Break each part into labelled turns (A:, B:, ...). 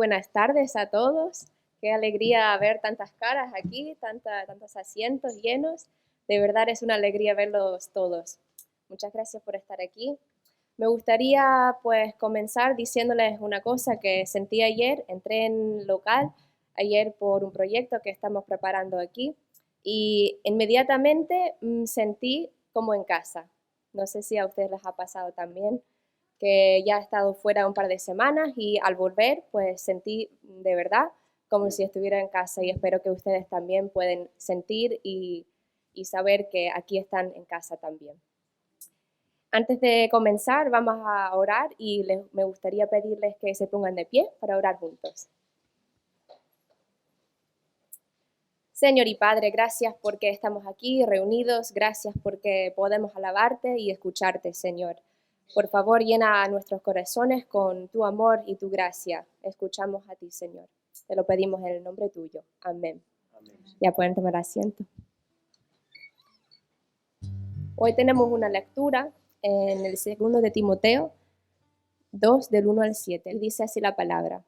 A: buenas tardes a todos. Qué alegría ver tantas caras aquí, tantos asientos llenos. De verdad es una alegría verlos todos. Muchas gracias por estar aquí. Me gustaría pues comenzar diciéndoles una cosa que sentí ayer. Entré en local ayer por un proyecto que estamos preparando aquí y inmediatamente sentí como en casa. No sé si a ustedes les ha pasado también, que ya he estado fuera un par de semanas y al volver pues sentí de verdad como si estuviera en casa, y espero que ustedes también pueden sentir y saber que aquí están en casa también. Antes de comenzar vamos a orar y me gustaría pedirles que se pongan de pie para orar juntos. Señor y Padre, gracias porque estamos aquí reunidos, gracias porque podemos alabarte y escucharte, Señor. Por favor, llena nuestros corazones con tu amor y tu gracia. Escuchamos a ti, Señor. Te lo pedimos en el nombre tuyo. Amén. Amén. Ya pueden tomar asiento. Hoy tenemos una lectura en el segundo de Timoteo 2, del 1 al 7. Y dice así la palabra.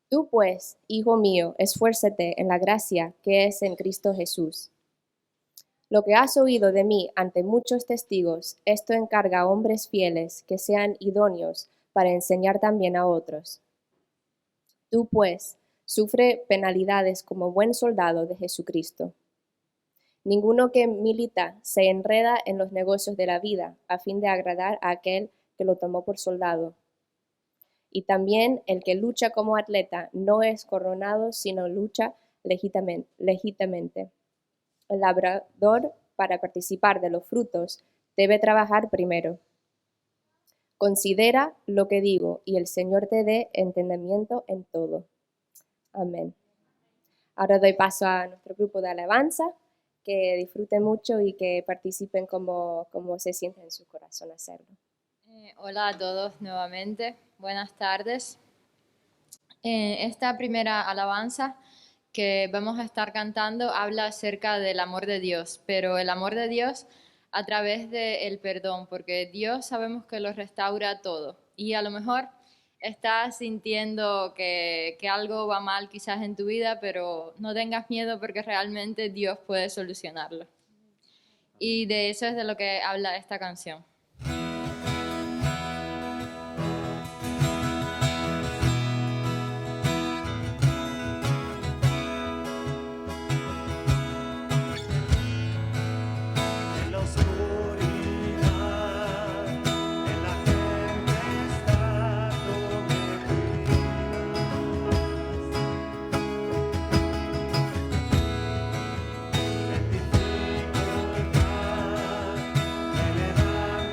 A: Tú pues, hijo mío, esfuérzate en la gracia que es en Cristo Jesús. Lo que has oído de mí ante muchos testigos, esto encarga a hombres fieles que sean idóneos para enseñar también a otros. Tú, pues, sufre penalidades como buen soldado de Jesucristo. Ninguno que milita se enreda en los negocios de la vida a fin de agradar a aquel que lo tomó por soldado. Y también el que lucha como atleta no es coronado, sino lucha legítimamente. El labrador, para participar de los frutos, debe trabajar primero. Considera lo que digo, y el Señor te dé entendimiento en todo. Amén. Ahora doy paso a nuestro grupo de alabanza, que disfruten mucho y que participen como se siente en su corazón hacerlo.
B: Hola a todos nuevamente, buenas tardes. Esta primera alabanza que vamos a estar cantando habla acerca del amor de Dios, pero el amor de Dios a través del perdón, porque Dios sabemos que lo restaura todo. Y a lo mejor estás sintiendo que algo va mal quizás en tu vida, pero no tengas miedo porque realmente Dios puede solucionarlo. Y de eso es de lo que habla esta canción.
C: Elevando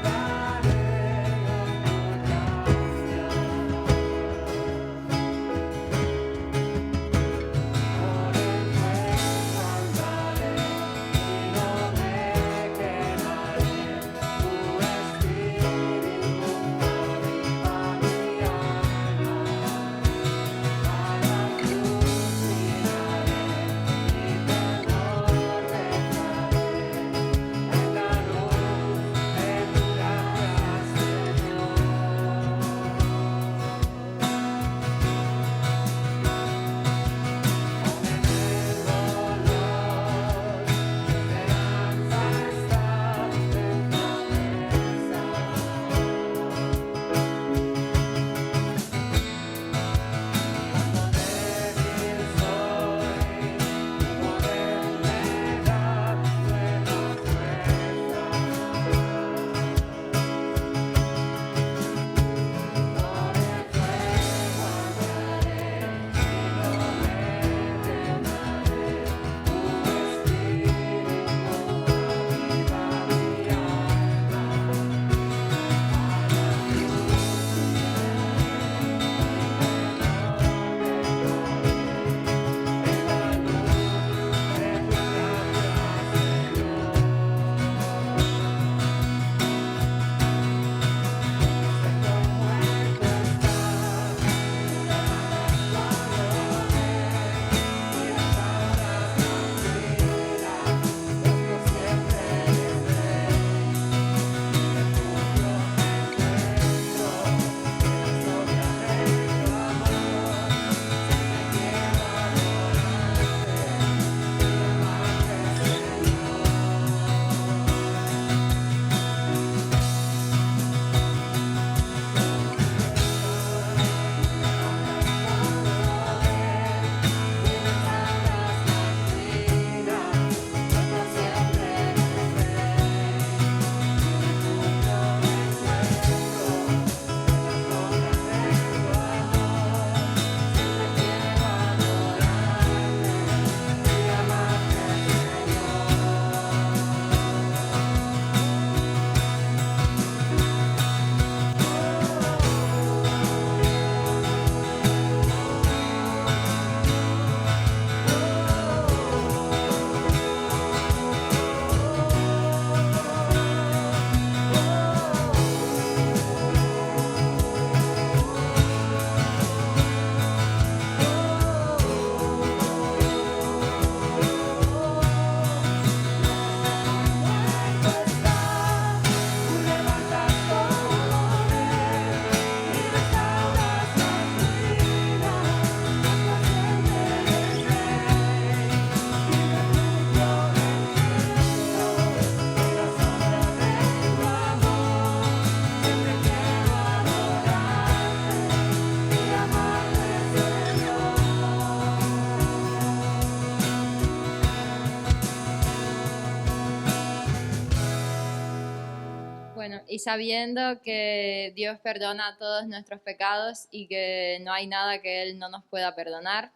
B: y sabiendo que Dios perdona todos nuestros pecados y que no hay nada que Él no nos pueda perdonar,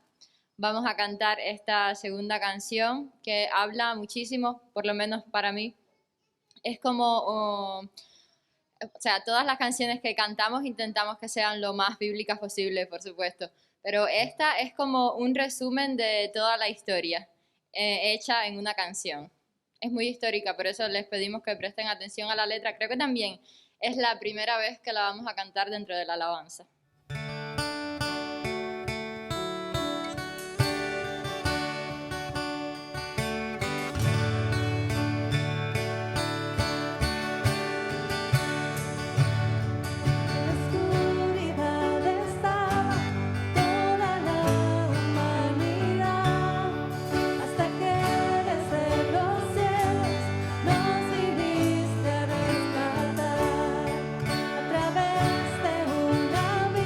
B: vamos a cantar esta segunda canción que habla muchísimo, por lo menos para mí. Es como, o sea, todas las canciones que cantamos intentamos que sean lo más bíblicas posible, por supuesto, pero esta es como un resumen de toda la historia hecha en una canción. Es muy histórica, por eso les pedimos que presten atención a la letra. Creo que también es la primera vez que la vamos a cantar dentro de la alabanza.
C: A través de una vida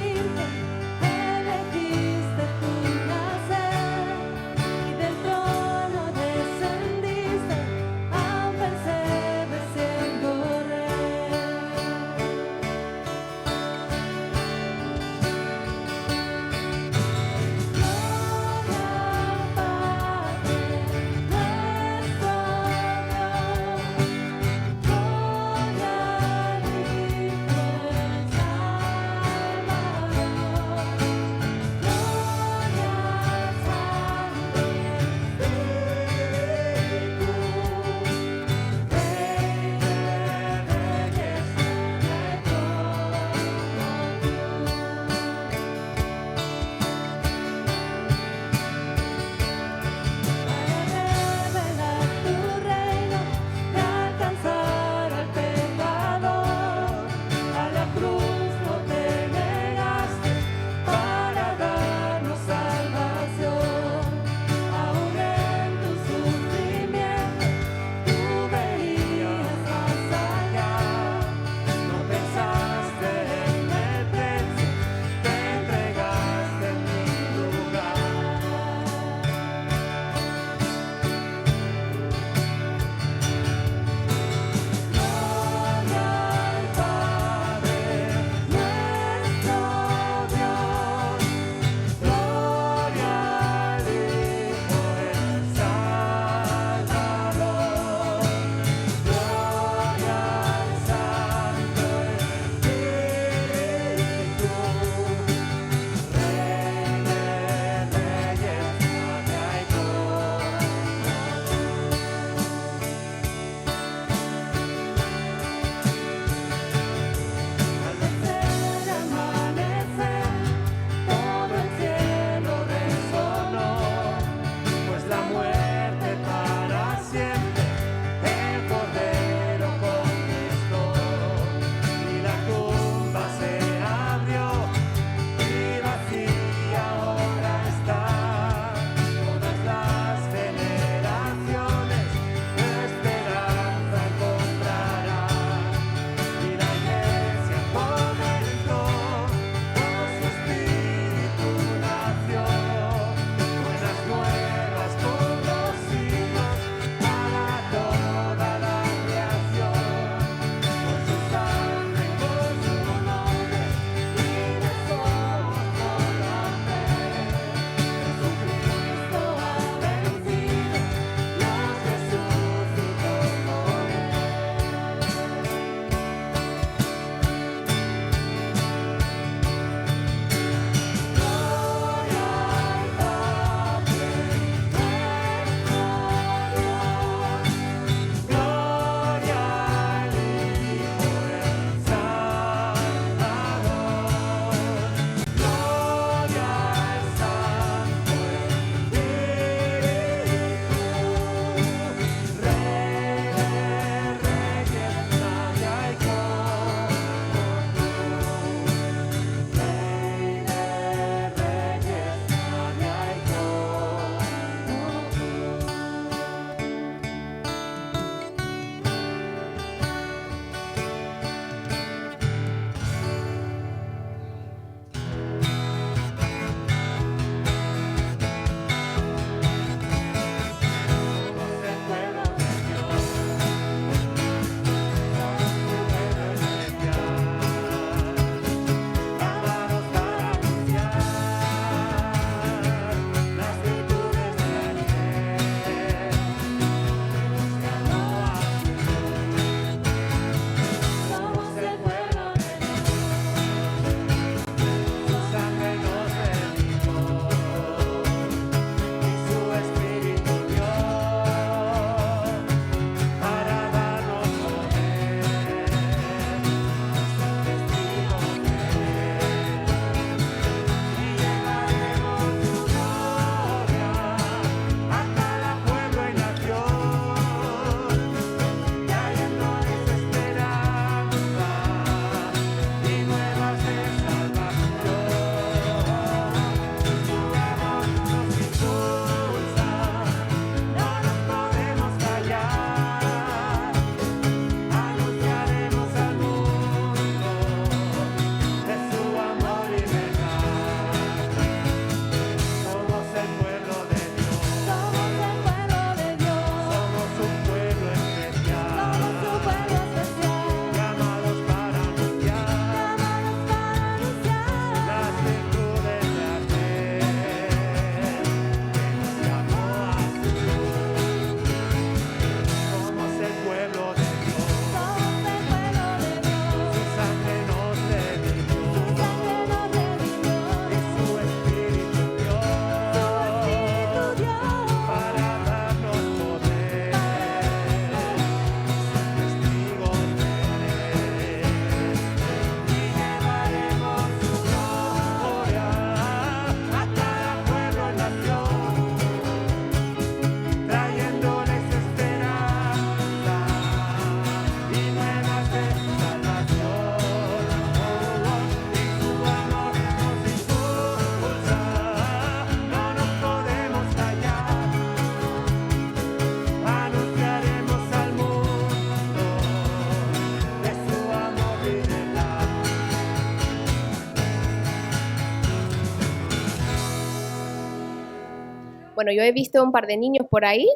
A: Bueno, yo he visto un par de niños por ahí.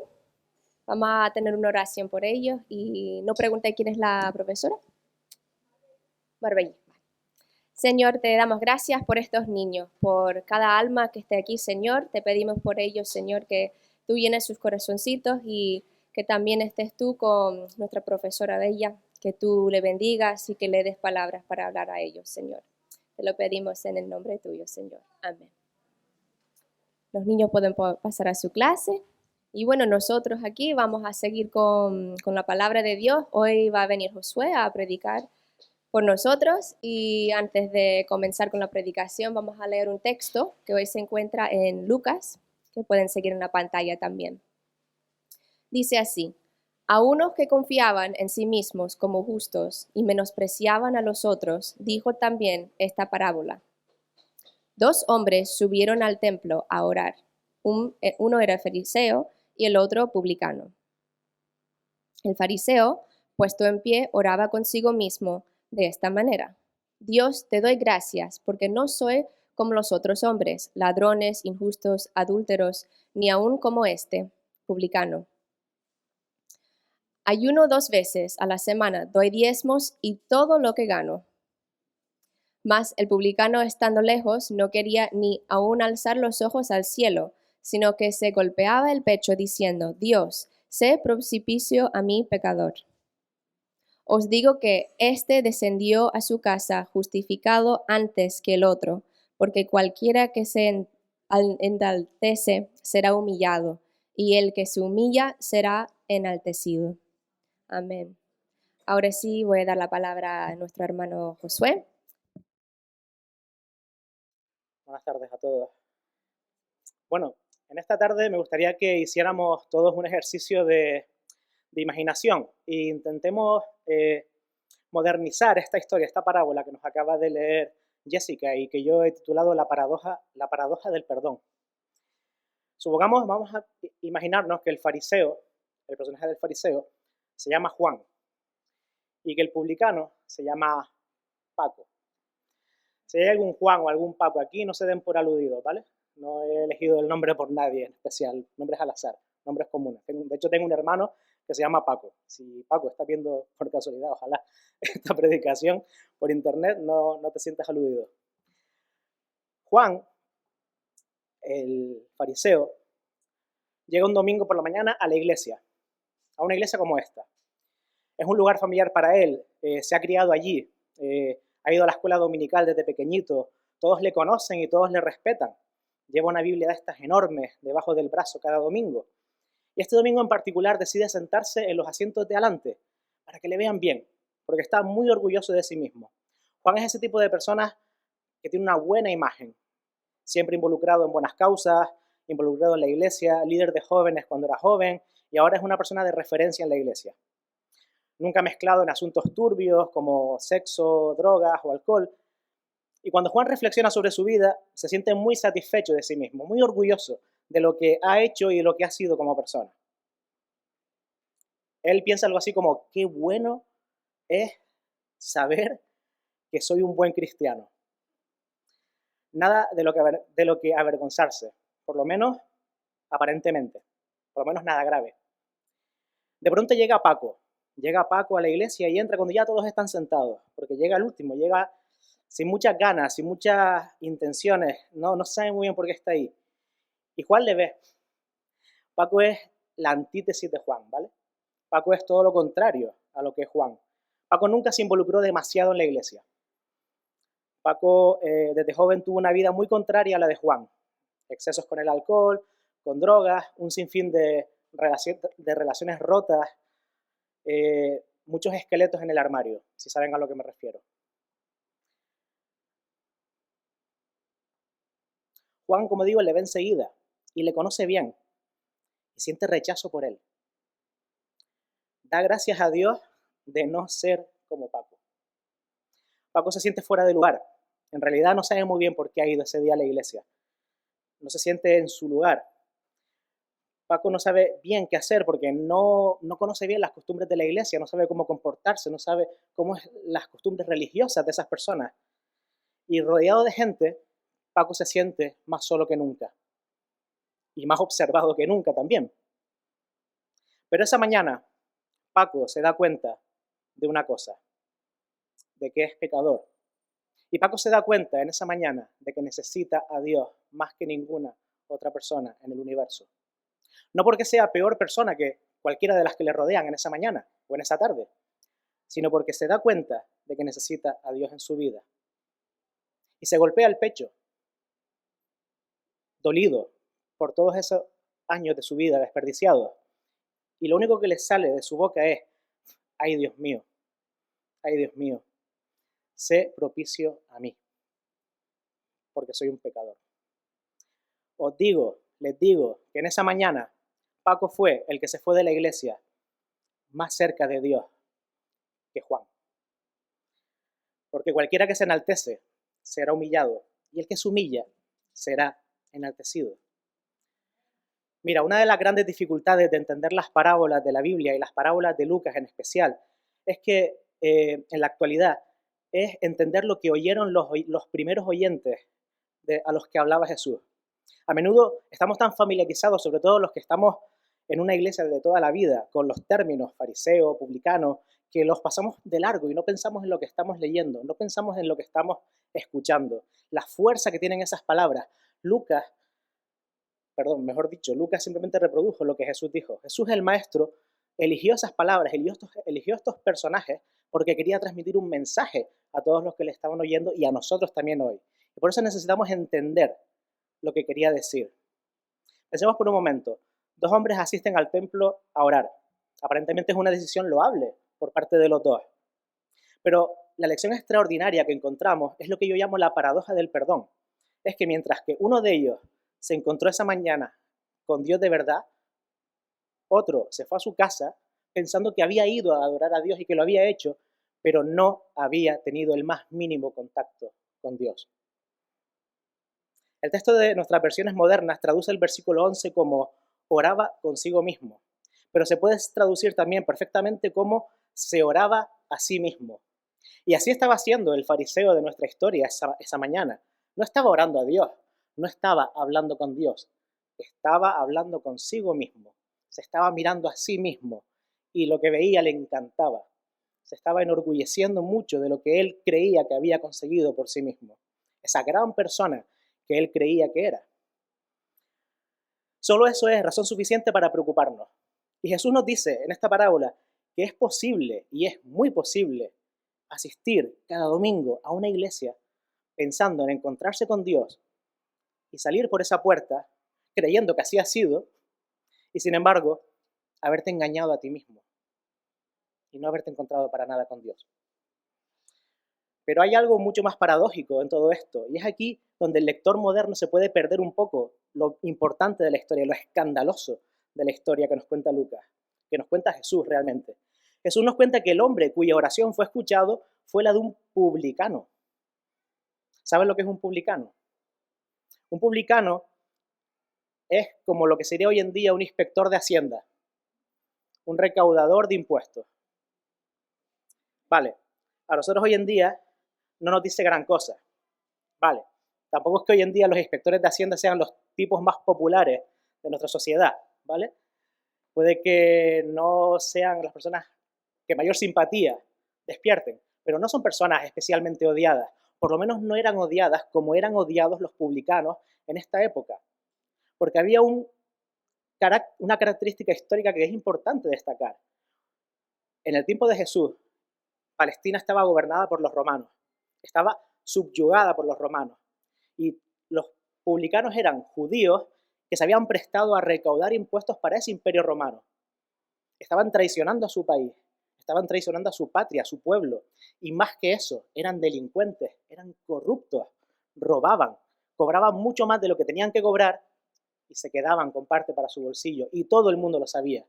A: Vamos a tener una oración por ellos. Y no pregunté quién es la profesora. Marbella. Señor, te damos gracias por estos niños, por cada alma que esté aquí, Señor. Te pedimos por ellos, Señor, que tú llenes sus corazoncitos y que también estés tú con nuestra profesora Bella, que tú le bendigas y que le des palabras para hablar a ellos, Señor. Te lo pedimos en el nombre tuyo, Señor. Amén. Los niños pueden pasar a su clase. Y bueno, nosotros aquí vamos a seguir con la palabra de Dios. Hoy va a venir Josué a predicar por nosotros y antes de comenzar con la predicación vamos a leer un texto que hoy se encuentra en Lucas, que pueden seguir en la pantalla también. Dice así: a unos que confiaban en sí mismos como justos y menospreciaban a los otros, dijo también esta parábola. 2 hombres subieron al templo a orar. Uno era fariseo y el otro publicano. El fariseo, puesto en pie, oraba consigo mismo de esta manera: Dios, te doy gracias porque no soy como los otros hombres, ladrones, injustos, adúlteros, ni aun como este, publicano. Ayuno 2 veces a la semana, doy diezmos y todo lo que gano. Mas el publicano, estando lejos, no quería ni aun alzar los ojos al cielo, sino que se golpeaba el pecho diciendo: Dios, sé propicio a mí pecador. Os digo que éste descendió a su casa justificado antes que el otro, porque cualquiera que se enaltece será humillado, y el que se humilla será enaltecido. Amén. Ahora sí voy a dar la palabra a nuestro hermano Josué.
C: Buenas tardes a todos. Bueno, en esta tarde me gustaría que hiciéramos todos un ejercicio de imaginación e intentemos modernizar esta historia, esta parábola que nos acaba de leer Jessica y que yo he titulado La paradoja del perdón. Supongamos, vamos a imaginarnos que el fariseo, el personaje del fariseo, se llama Juan y que el publicano se llama Paco. Si hay algún Juan o algún Paco aquí, no se den por aludidos, ¿vale? No he elegido el nombre por nadie en especial, nombres al azar, nombres comunes. De hecho, tengo un hermano que se llama Paco. Si Paco está viendo por casualidad, ojalá, esta predicación por internet, no te sientas aludido. Juan, el fariseo, llega un domingo por la mañana a la iglesia, a una iglesia como esta. Es un lugar familiar para él, se ha criado allí, ha ido a la escuela dominical desde pequeñito, todos le conocen y todos le respetan. Lleva una Biblia de estas enormes debajo del brazo cada domingo. Y este domingo en particular decide sentarse en los asientos de adelante para que le vean bien, porque está muy orgulloso de sí mismo. Juan es ese tipo de personas que tiene una buena imagen, siempre involucrado en buenas causas, involucrado en la iglesia, líder de jóvenes cuando era joven y ahora es una persona de referencia en la iglesia. Nunca mezclado en asuntos turbios como sexo, drogas o alcohol. Y cuando Juan reflexiona sobre su vida, se siente muy satisfecho de sí mismo, muy orgulloso de lo que ha hecho y de lo que ha sido como persona. Él piensa algo así como: qué bueno es saber que soy un buen cristiano. Nada de lo que avergonzarse, por lo menos aparentemente, por lo menos nada grave. De pronto llega Paco a la iglesia y entra cuando ya todos están sentados, porque llega el último, llega sin muchas ganas, sin muchas intenciones, no sabe muy bien por qué está ahí. Y Juan le ve. Paco es la antítesis de Juan, ¿vale? Paco es todo lo contrario a lo que es Juan. Paco nunca se involucró demasiado en la iglesia. Paco desde joven tuvo una vida muy contraria a la de Juan. Excesos con el alcohol, con drogas, un sinfín de relaciones rotas, muchos esqueletos en el armario, si saben a lo que me refiero. Juan, como digo, le ve enseguida y le conoce bien y siente rechazo por él. Da gracias a Dios de no ser como Paco. Paco se siente fuera de lugar. En realidad no sabe muy bien por qué ha ido ese día a la iglesia. No se siente en su lugar. Paco no sabe bien qué hacer porque no conoce bien las costumbres de la iglesia, no sabe cómo comportarse, no sabe cómo es las costumbres religiosas de esas personas. Y rodeado de gente, Paco se siente más solo que nunca. y más observado que nunca también. Pero esa mañana, Paco se da cuenta de una cosa, de que es pecador. Y Paco se da cuenta en esa mañana de que necesita a Dios más que ninguna otra persona en el universo. No porque sea peor persona que cualquiera de las que le rodean en esa mañana o en esa tarde, sino porque se da cuenta de que necesita a Dios en su vida. Y se golpea el pecho, dolido por todos esos años de su vida desperdiciados. Y lo único que le sale de su boca es, ay Dios mío, sé propicio a mí, porque soy un pecador. Les digo, que en esa mañana Paco fue el que se fue de la iglesia más cerca de Dios que Juan. Porque cualquiera que se enaltece será humillado, y el que se humilla será enaltecido. Mira, una de las grandes dificultades de entender las parábolas de la Biblia y las parábolas de Lucas en especial es que en la actualidad es entender lo que oyeron los primeros oyentes a los que hablaba Jesús. A menudo estamos tan familiarizados, sobre todo los que estamos en una iglesia de toda la vida, con los términos fariseo, publicano, que los pasamos de largo y no pensamos en lo que estamos leyendo, no pensamos en lo que estamos escuchando. La fuerza que tienen esas palabras. Lucas simplemente reprodujo lo que Jesús dijo. Jesús, el maestro, eligió esas palabras, eligió estos personajes porque quería transmitir un mensaje a todos los que le estaban oyendo y a nosotros también hoy. Y por eso necesitamos entender lo que quería decir. Pensemos por un momento. 2 hombres asisten al templo a orar. Aparentemente es una decisión loable por parte de los dos. Pero la lección extraordinaria que encontramos es lo que yo llamo la paradoja del perdón. Es que mientras que uno de ellos se encontró esa mañana con Dios de verdad, otro se fue a su casa pensando que había ido a adorar a Dios y que lo había hecho, pero no había tenido el más mínimo contacto con Dios. El texto de nuestras versiones modernas traduce el versículo 11 como oraba consigo mismo, pero se puede traducir también perfectamente como se oraba a sí mismo. Y así estaba haciendo el fariseo de nuestra historia esa mañana. No estaba orando a Dios, no estaba hablando con Dios, estaba hablando consigo mismo, se estaba mirando a sí mismo y lo que veía le encantaba. Se estaba enorgulleciendo mucho de lo que él creía que había conseguido por sí mismo. Esa gran persona que él creía que era. Solo eso es razón suficiente para preocuparnos. Y Jesús nos dice en esta parábola que es posible, y es muy posible, asistir cada domingo a una iglesia pensando en encontrarse con Dios y salir por esa puerta creyendo que así ha sido, y sin embargo, haberte engañado a ti mismo y no haberte encontrado para nada con Dios. Pero hay algo mucho más paradójico en todo esto, y es aquí donde el lector moderno se puede perder un poco lo importante de la historia, lo escandaloso de la historia que nos cuenta Lucas, que nos cuenta Jesús realmente. Jesús nos cuenta que el hombre cuya oración fue escuchado fue la de un publicano. ¿Saben lo que es un publicano? Un publicano es como lo que sería hoy en día un inspector de Hacienda, un recaudador de impuestos. Vale, a nosotros hoy en día no nos dice gran cosa. Vale, tampoco es que hoy en día los inspectores de Hacienda sean los tipos más populares de nuestra sociedad, ¿vale? Puede que no sean las personas que mayor simpatía despierten, pero no son personas especialmente odiadas. Por lo menos no eran odiadas como eran odiados los publicanos en esta época. Porque había una característica histórica que es importante destacar. En el tiempo de Jesús, Palestina estaba gobernada por los romanos, estaba subyugada por los romanos. Y los publicanos eran judíos que se habían prestado a recaudar impuestos para ese imperio romano. Estaban traicionando a su país, estaban traicionando a su patria, a su pueblo. Y más que eso, eran delincuentes, eran corruptos, robaban, cobraban mucho más de lo que tenían que cobrar y se quedaban con parte para su bolsillo. Y todo el mundo lo sabía.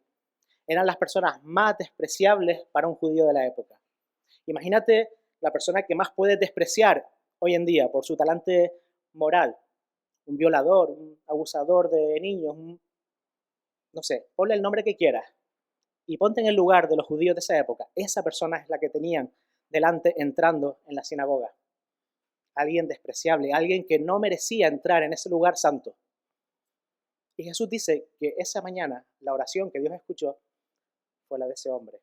C: Eran las personas más despreciables para un judío de la época. Imagínate la persona que más puedes despreciar hoy en día por su talante moral. Un violador, un abusador de niños, no sé, ponle el nombre que quieras. Y ponte en el lugar de los judíos de esa época. Esa persona es la que tenían delante entrando en la sinagoga. Alguien despreciable, alguien que no merecía entrar en ese lugar santo. Y Jesús dice que esa mañana la oración que Dios escuchó fue la de ese hombre.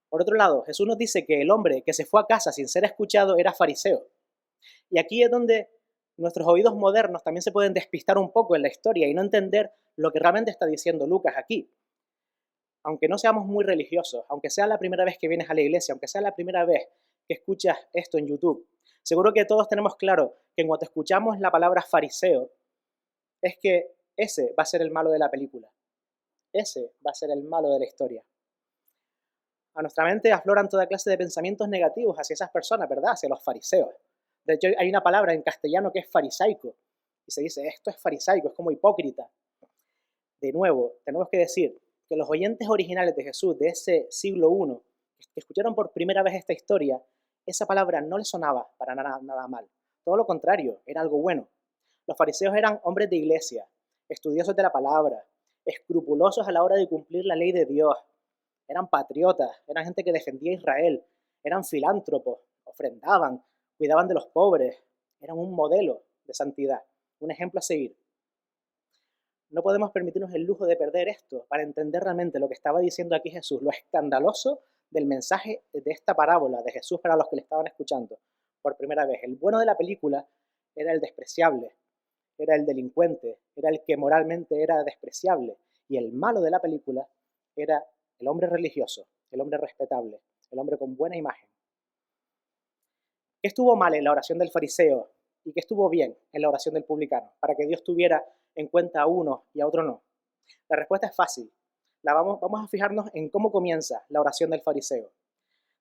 C: Por otro lado, Jesús nos dice que el hombre que se fue a casa sin ser escuchado era fariseo. Y aquí es donde nuestros oídos modernos también se pueden despistar un poco en la historia y no entender lo que realmente está diciendo Lucas aquí. Aunque no seamos muy religiosos, aunque sea la primera vez que vienes a la iglesia, aunque sea la primera vez que escuchas esto en YouTube, seguro que todos tenemos claro que en cuanto escuchamos la palabra fariseo, es que ese va a ser el malo de la película. Ese va a ser el malo de la historia. A nuestra mente afloran toda clase de pensamientos negativos hacia esas personas, ¿verdad? Hacia los fariseos. De hecho, hay una palabra en castellano que es farisaico. Y se dice, esto es farisaico, es como hipócrita. De nuevo, tenemos que decir que los oyentes originales de Jesús de ese siglo I, que escucharon por primera vez esta historia, esa palabra no les sonaba para nada mal. Todo lo contrario, era algo bueno. Los fariseos eran hombres de iglesia, estudiosos de la palabra, escrupulosos a la hora de cumplir la ley de Dios. Eran patriotas, eran gente que defendía a Israel, eran filántropos, ofrendaban, cuidaban de los pobres, eran un modelo de santidad, un ejemplo a seguir. No podemos permitirnos el lujo de perder esto para entender realmente lo que estaba diciendo aquí Jesús, lo escandaloso del mensaje de esta parábola de Jesús para los que le estaban escuchando por primera vez. El bueno de la película era el despreciable, era el delincuente, era el que moralmente era despreciable, y el malo de la película era el hombre religioso, el hombre respetable, el hombre con buena imagen. ¿Qué estuvo mal en la oración del fariseo y qué estuvo bien en la oración del publicano para que Dios tuviera en cuenta a uno y a otro no? La respuesta es fácil. Vamos a fijarnos en cómo comienza la oración del fariseo.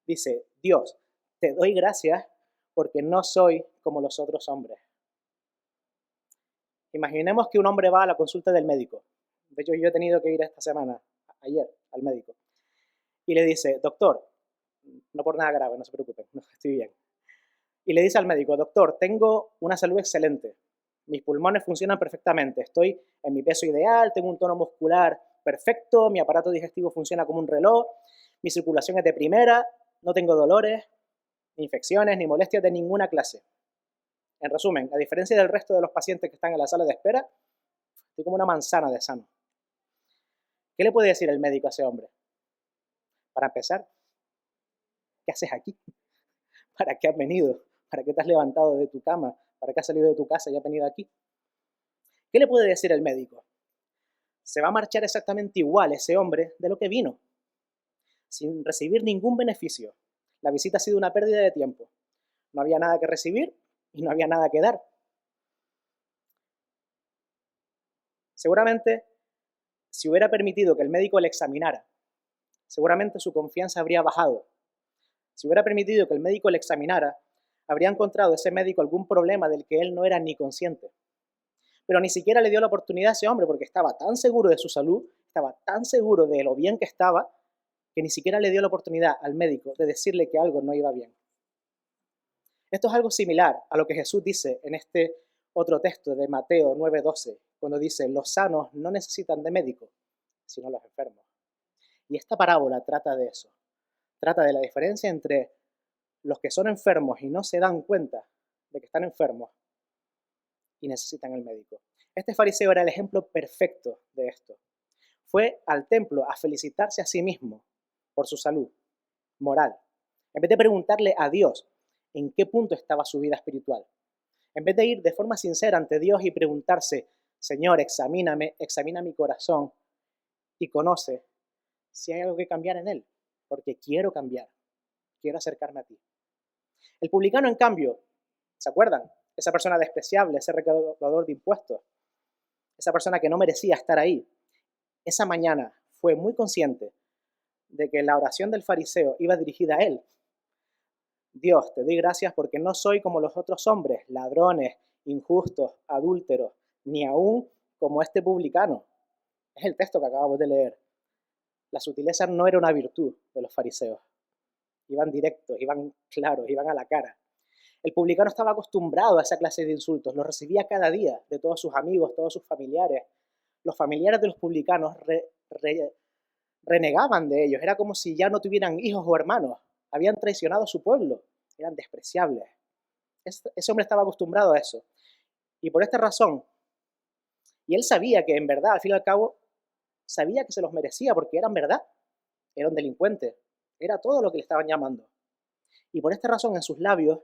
C: Dice, Dios, te doy gracias porque no soy como los otros hombres. Imaginemos que un hombre va a la consulta del médico. De hecho, yo he tenido que ir esta semana, ayer, al médico. Y le dice, doctor, no por nada grave, no se preocupen, no, estoy bien. Y le dice al médico, doctor, tengo una salud excelente, mis pulmones funcionan perfectamente, estoy en mi peso ideal, tengo un tono muscular perfecto, mi aparato digestivo funciona como un reloj, mi circulación es de primera, no tengo dolores, ni infecciones, ni molestias de ninguna clase. En resumen, a diferencia del resto de los pacientes que están en la sala de espera, estoy como una manzana de sano. ¿Qué le puede decir el médico a ese hombre? Para empezar, ¿qué haces aquí? ¿Para qué has venido? ¿Para qué te has levantado de tu cama? ¿Para qué has salido de tu casa y has venido aquí? ¿Qué le puede decir el médico? Se va a marchar exactamente igual ese hombre de lo que vino, sin recibir ningún beneficio. La visita ha sido una pérdida de tiempo. No había nada que recibir y no había nada que dar. Seguramente, si hubiera permitido que el médico le examinara, seguramente su confianza habría bajado. Si hubiera permitido que el médico le examinara, habría encontrado ese médico algún problema del que él no era ni consciente. Pero ni siquiera le dio la oportunidad a ese hombre porque estaba tan seguro de su salud, estaba tan seguro de lo bien que estaba, que ni siquiera le dio la oportunidad al médico de decirle que algo no iba bien. Esto es algo similar a lo que Jesús dice en este otro texto de Mateo 9:12, cuando dice, los sanos no necesitan de médico, sino los enfermos. Y esta parábola trata de eso. Trata de la diferencia entre los que son enfermos y no se dan cuenta de que están enfermos y necesitan el médico. Este fariseo era el ejemplo perfecto de esto. Fue al templo a felicitarse a sí mismo por su salud moral, en vez de preguntarle a Dios en qué punto estaba su vida espiritual. En vez de ir de forma sincera ante Dios y preguntarse, Señor, examíname, examina mi corazón y conoce si hay algo que cambiar en él, porque quiero cambiar, quiero acercarme a ti. El publicano, en cambio, ¿se acuerdan? Esa persona despreciable, ese recaudador de impuestos, esa persona que no merecía estar ahí, esa mañana fue muy consciente de que la oración del fariseo iba dirigida a él. Dios, te doy gracias porque no soy como los otros hombres, ladrones, injustos, adúlteros, ni aún como este publicano. Es el texto que acabamos de leer. La sutileza no era una virtud de los fariseos. Iban directos, iban claros, iban a la cara. El publicano estaba acostumbrado a esa clase de insultos, los recibía cada día de todos sus amigos, todos sus familiares. Los familiares de los publicanos renegaban de ellos, era como si ya no tuvieran hijos o hermanos, habían traicionado a su pueblo, eran despreciables. Ese hombre estaba acostumbrado a eso. Y por esta razón, Y él sabía que en verdad, al fin y al cabo, sabía que se los merecía porque eran verdad. Era un delincuente. Era todo lo que le estaban llamando. Y por esta razón en sus labios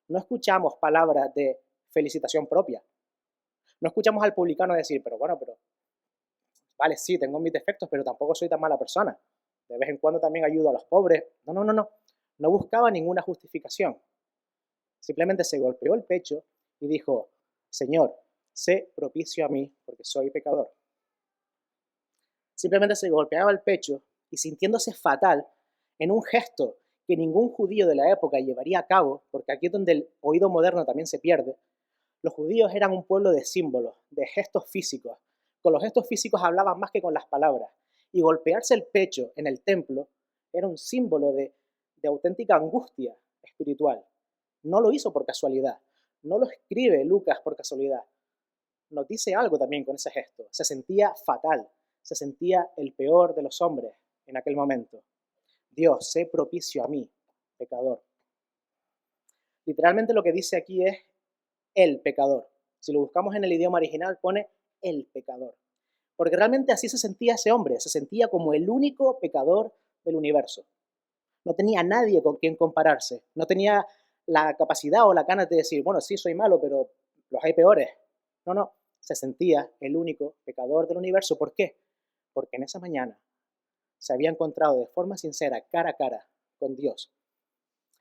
C: no escuchamos palabras de felicitación propia. No escuchamos al publicano decir, pero vale, sí, tengo mis defectos, pero tampoco soy tan mala persona. De vez en cuando también ayudo a los pobres. No. No buscaba ninguna justificación. Simplemente se golpeó el pecho y dijo, Señor, sé propicio a mí porque soy pecador. Simplemente se golpeaba el pecho y sintiéndose fatal en un gesto que ningún judío de la época llevaría a cabo, porque aquí es donde el oído moderno también se pierde. Los judíos eran un pueblo de símbolos, de gestos físicos. Con los gestos físicos hablaban más que con las palabras. Y golpearse el pecho en el templo era un símbolo de auténtica angustia espiritual. No lo hizo por casualidad. No lo escribe Lucas por casualidad. Nos dice algo también con ese gesto. Se sentía fatal. Se sentía el peor de los hombres en aquel momento. Dios, sé propicio a mí, pecador. Literalmente lo que dice aquí es el pecador. Si lo buscamos en el idioma original pone el pecador. Porque realmente así se sentía ese hombre. Se sentía como el único pecador del universo. No tenía nadie con quien compararse. No tenía la capacidad o la ganas de decir, bueno, sí, soy malo, pero los hay peores. No. Se sentía el único pecador del universo. ¿Por qué? Porque en esa mañana se había encontrado de forma sincera, cara a cara, con Dios.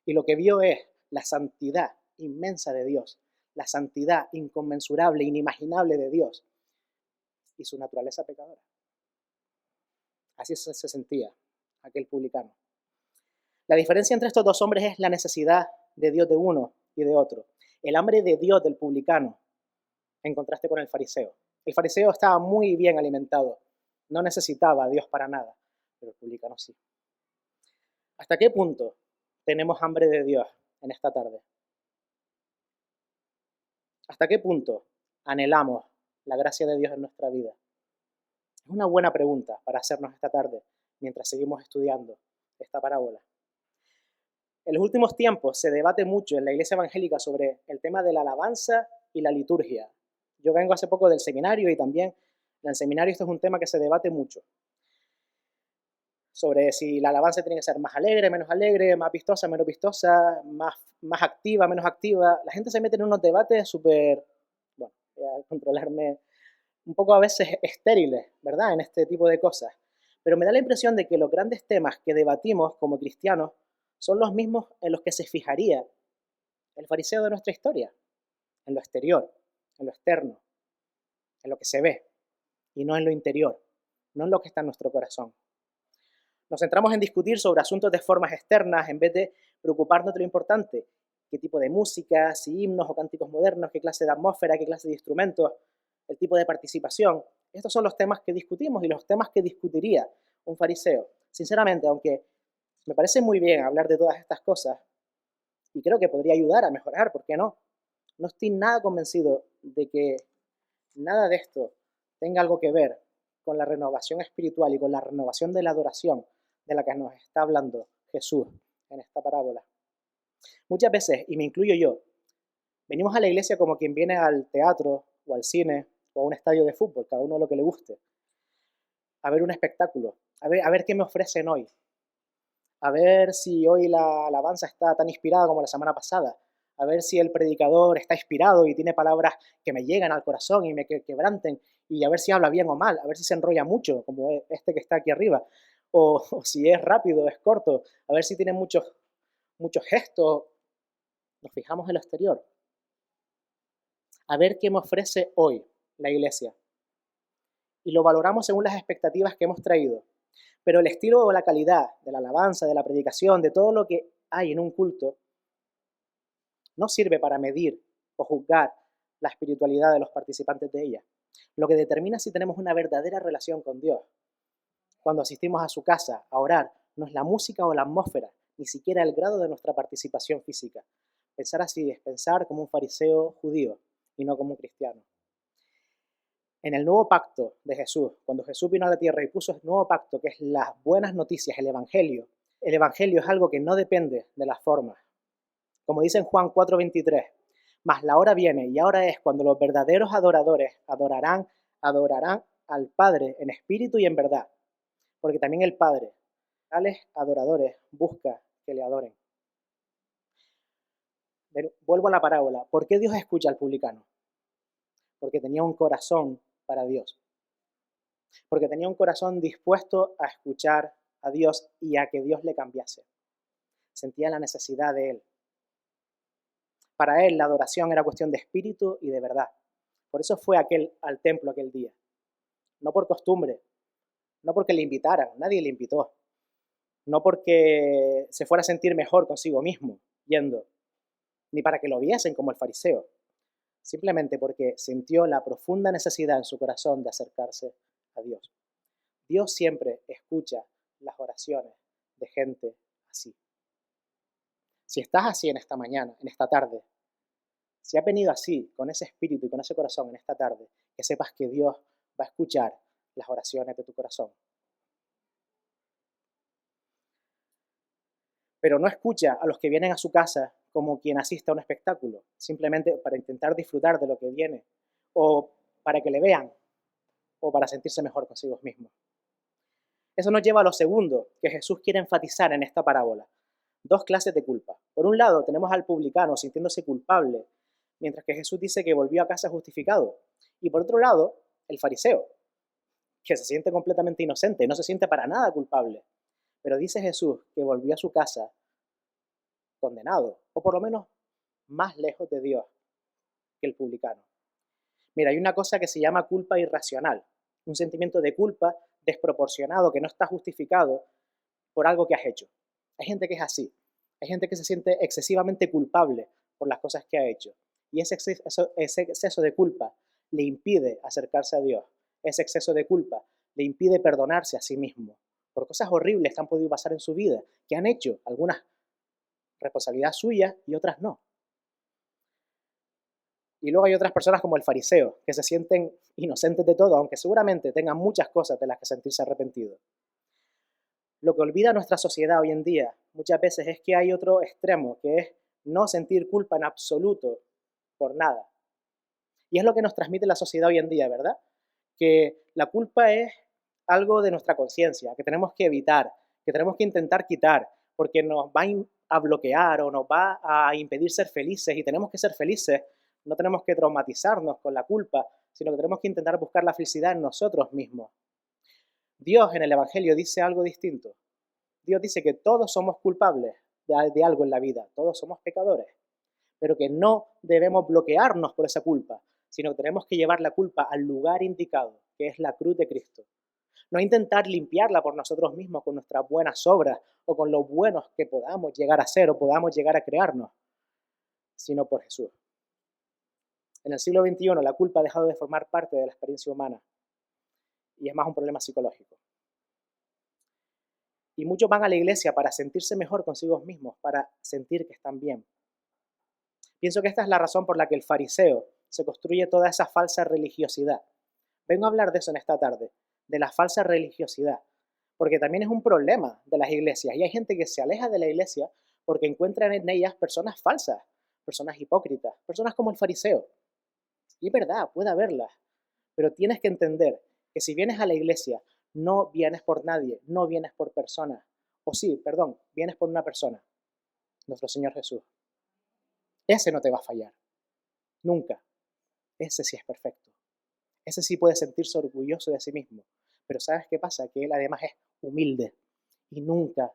C: Y lo que vio es la santidad inmensa de Dios, la santidad inconmensurable, inimaginable de Dios y su naturaleza pecadora. Así se sentía aquel publicano. La diferencia entre estos dos hombres es la necesidad de Dios de uno y de otro. El hambre de Dios del publicano, en contraste con el fariseo. El fariseo estaba muy bien alimentado, no necesitaba a Dios para nada, pero el publicano sí. ¿Hasta qué punto tenemos hambre de Dios en esta tarde? ¿Hasta qué punto anhelamos la gracia de Dios en nuestra vida? Es una buena pregunta para hacernos esta tarde mientras seguimos estudiando esta parábola. En los últimos tiempos se debate mucho en la iglesia evangélica sobre el tema de la alabanza y la liturgia. Yo vengo hace poco del seminario y también en el seminario esto es un tema que se debate mucho. Sobre si la alabanza tiene que ser más alegre, menos alegre, más vistosa, menos vistosa, más activa, menos activa. La gente se mete en unos debates súper, voy a controlarme, un poco a veces estériles, ¿verdad? En este tipo de cosas. Pero me da la impresión de que los grandes temas que debatimos como cristianos son los mismos en los que se fijaría el fariseo de nuestra historia. En lo exterior, en lo externo, en lo que se ve, y no en lo interior, no en lo que está en nuestro corazón. Nos centramos en discutir sobre asuntos de formas externas en vez de preocuparnos de lo importante, qué tipo de música, si himnos o cánticos modernos, qué clase de atmósfera, qué clase de instrumentos, el tipo de participación. Estos son los temas que discutimos y los temas que discutiría un fariseo. Sinceramente, aunque me parece muy bien hablar de todas estas cosas y creo que podría ayudar a mejorar, ¿por qué no? No estoy nada convencido de que nada de esto tenga algo que ver con la renovación espiritual y con la renovación de la adoración de la que nos está hablando Jesús en esta parábola. Muchas veces, y me incluyo yo, venimos a la iglesia como quien viene al teatro o al cine o a un estadio de fútbol, cada uno lo que le guste, a ver un espectáculo, a ver qué me ofrecen hoy, a ver si hoy la alabanza está tan inspirada como la semana pasada, a ver si el predicador está inspirado y tiene palabras que me llegan al corazón y me quebranten, y a ver si habla bien o mal, a ver si se enrolla mucho, como este que está aquí arriba, o si es rápido, es corto, a ver si tiene muchos gestos. Nos fijamos en lo exterior. A ver qué me ofrece hoy la iglesia. Y lo valoramos según las expectativas que hemos traído. Pero el estilo o la calidad de la alabanza, de la predicación, de todo lo que hay en un culto, no sirve para medir o juzgar la espiritualidad de los participantes de ella. Lo que determina si tenemos una verdadera relación con Dios. Cuando asistimos a su casa a orar, no es la música o la atmósfera, ni siquiera el grado de nuestra participación física. Pensar así es pensar como un fariseo judío y no como un cristiano. En el nuevo pacto de Jesús, cuando Jesús vino a la tierra y puso el nuevo pacto, que es las buenas noticias, el evangelio es algo que no depende de las formas. Como dice en Juan 4:23, mas la hora viene y ahora es cuando los verdaderos adoradores adorarán adorarán al Padre en espíritu y en verdad, porque también el Padre, tales adoradores, busca que le adoren. Vuelvo a la parábola. ¿Por qué Dios escucha al publicano? Porque tenía un corazón para Dios. Porque tenía un corazón dispuesto a escuchar a Dios y a que Dios le cambiase. Sentía la necesidad de Él. Para él la adoración era cuestión de espíritu y de verdad. Por eso fue al templo aquel día. No por costumbre, no porque le invitaran, nadie le invitó. No porque se fuera a sentir mejor consigo mismo yendo, ni para que lo viesen como el fariseo. Simplemente porque sintió la profunda necesidad en su corazón de acercarse a Dios. Dios siempre escucha las oraciones de gente así. Si estás así en esta mañana, en esta tarde, si has venido así, con ese espíritu y con ese corazón en esta tarde, que sepas que Dios va a escuchar las oraciones de tu corazón. Pero no escucha a los que vienen a su casa como quien asiste a un espectáculo, simplemente para intentar disfrutar de lo que viene, o para que le vean, o para sentirse mejor consigo mismos. Eso nos lleva a lo segundo que Jesús quiere enfatizar en esta parábola. Dos clases de culpa. Por un lado, tenemos al publicano sintiéndose culpable, mientras que Jesús dice que volvió a casa justificado. Y por otro lado, el fariseo, que se siente completamente inocente, no se siente para nada culpable. Pero dice Jesús que volvió a su casa condenado, o por lo menos más lejos de Dios que el publicano. Mira, hay una cosa que se llama culpa irracional, un sentimiento de culpa desproporcionado que no está justificado por algo que has hecho. Hay gente que es así, hay gente que se siente excesivamente culpable por las cosas que ha hecho, y ese exceso de culpa le impide acercarse a Dios, ese exceso de culpa le impide perdonarse a sí mismo por cosas horribles que han podido pasar en su vida, que han hecho, algunas responsabilidad suya y otras no. Y luego hay otras personas como el fariseo, que se sienten inocentes de todo, aunque seguramente tengan muchas cosas de las que sentirse arrepentidos. Lo que olvida nuestra sociedad hoy en día muchas veces es que hay otro extremo, que es no sentir culpa en absoluto por nada. Y es lo que nos transmite la sociedad hoy en día, ¿verdad? Que la culpa es algo de nuestra conciencia, que tenemos que evitar, que tenemos que intentar quitar, porque nos va a bloquear o nos va a impedir ser felices, y tenemos que ser felices. No tenemos que traumatizarnos con la culpa, sino que tenemos que intentar buscar la felicidad en nosotros mismos. Dios en el Evangelio dice algo distinto. Dios dice que todos somos culpables de algo en la vida, todos somos pecadores, pero que no debemos bloquearnos por esa culpa, sino que tenemos que llevar la culpa al lugar indicado, que es la cruz de Cristo. No intentar limpiarla por nosotros mismos con nuestras buenas obras o con lo buenos que podamos llegar a ser o podamos llegar a crearnos, sino por Jesús. En el siglo XXI la culpa ha dejado de formar parte de la experiencia humana y es más un problema psicológico. Y muchos van a la iglesia para sentirse mejor consigo mismos, para sentir que están bien. Pienso que esta es la razón por la que el fariseo se construye toda esa falsa religiosidad. Vengo a hablar de eso en esta tarde, de la falsa religiosidad, porque también es un problema de las iglesias y hay gente que se aleja de la iglesia porque encuentran en ellas personas falsas, personas hipócritas, personas como el fariseo. Y es verdad, puede haberlas, pero tienes que entender que si vienes a la iglesia, no vienes por nadie, no vienes por personas. O sí, perdón, vienes por una persona, nuestro Señor Jesús. Ese no te va a fallar, nunca. Ese sí es perfecto. Ese sí puede sentirse orgulloso de sí mismo. Pero ¿sabes qué pasa? Que Él además es humilde y nunca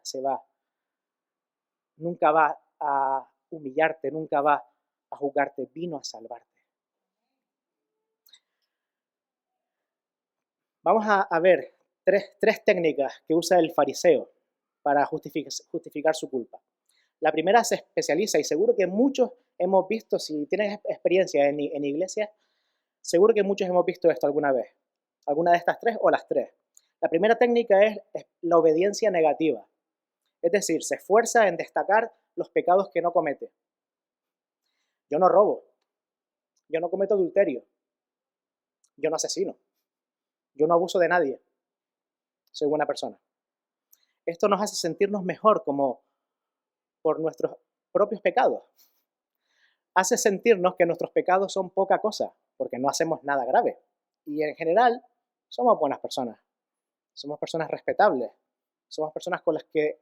C: va a humillarte, nunca va a juzgarte, vino a salvarte. Vamos a ver tres técnicas que usa el fariseo para justificar su culpa. La primera se especializa, y seguro que muchos hemos visto, si tienes experiencia en iglesia, seguro que muchos hemos visto esto alguna vez. Alguna de estas tres o las tres. La primera técnica es la obediencia negativa. Es decir, se esfuerza en destacar los pecados que no comete. Yo no robo. Yo no cometo adulterio. Yo no asesino. Yo no abuso de nadie. Soy buena persona. Esto nos hace sentirnos mejor como por nuestros propios pecados. Hace sentirnos que nuestros pecados son poca cosa, porque no hacemos nada grave. Y en general somos buenas personas, somos personas respetables, somos personas con las que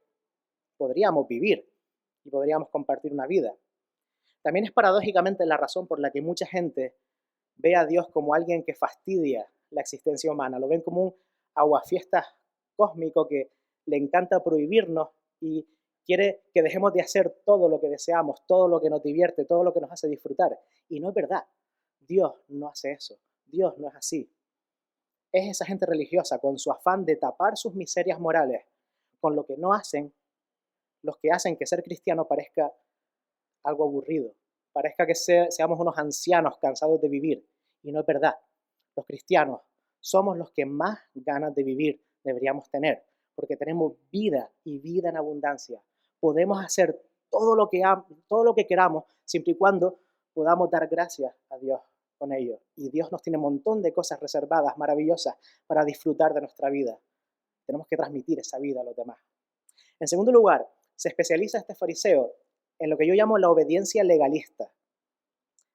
C: podríamos vivir y podríamos compartir una vida. También es paradójicamente la razón por la que mucha gente ve a Dios como alguien que fastidia la existencia humana, lo ven como un aguafiestas cósmico que le encanta prohibirnos y quiere que dejemos de hacer todo lo que deseamos, todo lo que nos divierte, todo lo que nos hace disfrutar. Y no es verdad. Dios no hace eso. Dios no es así. Es esa gente religiosa con su afán de tapar sus miserias morales con lo que no hacen, los que hacen que ser cristiano parezca algo aburrido, parezca que seamos unos ancianos cansados de vivir. Y no es verdad. Los cristianos somos los que más ganas de vivir deberíamos tener, porque tenemos vida y vida en abundancia. Podemos hacer todo lo que queramos, siempre y cuando podamos dar gracias a Dios con ello. Y Dios nos tiene un montón de cosas reservadas, maravillosas, para disfrutar de nuestra vida. Tenemos que transmitir esa vida a los demás. En segundo lugar, se especializa este fariseo en lo que yo llamo la obediencia legalista.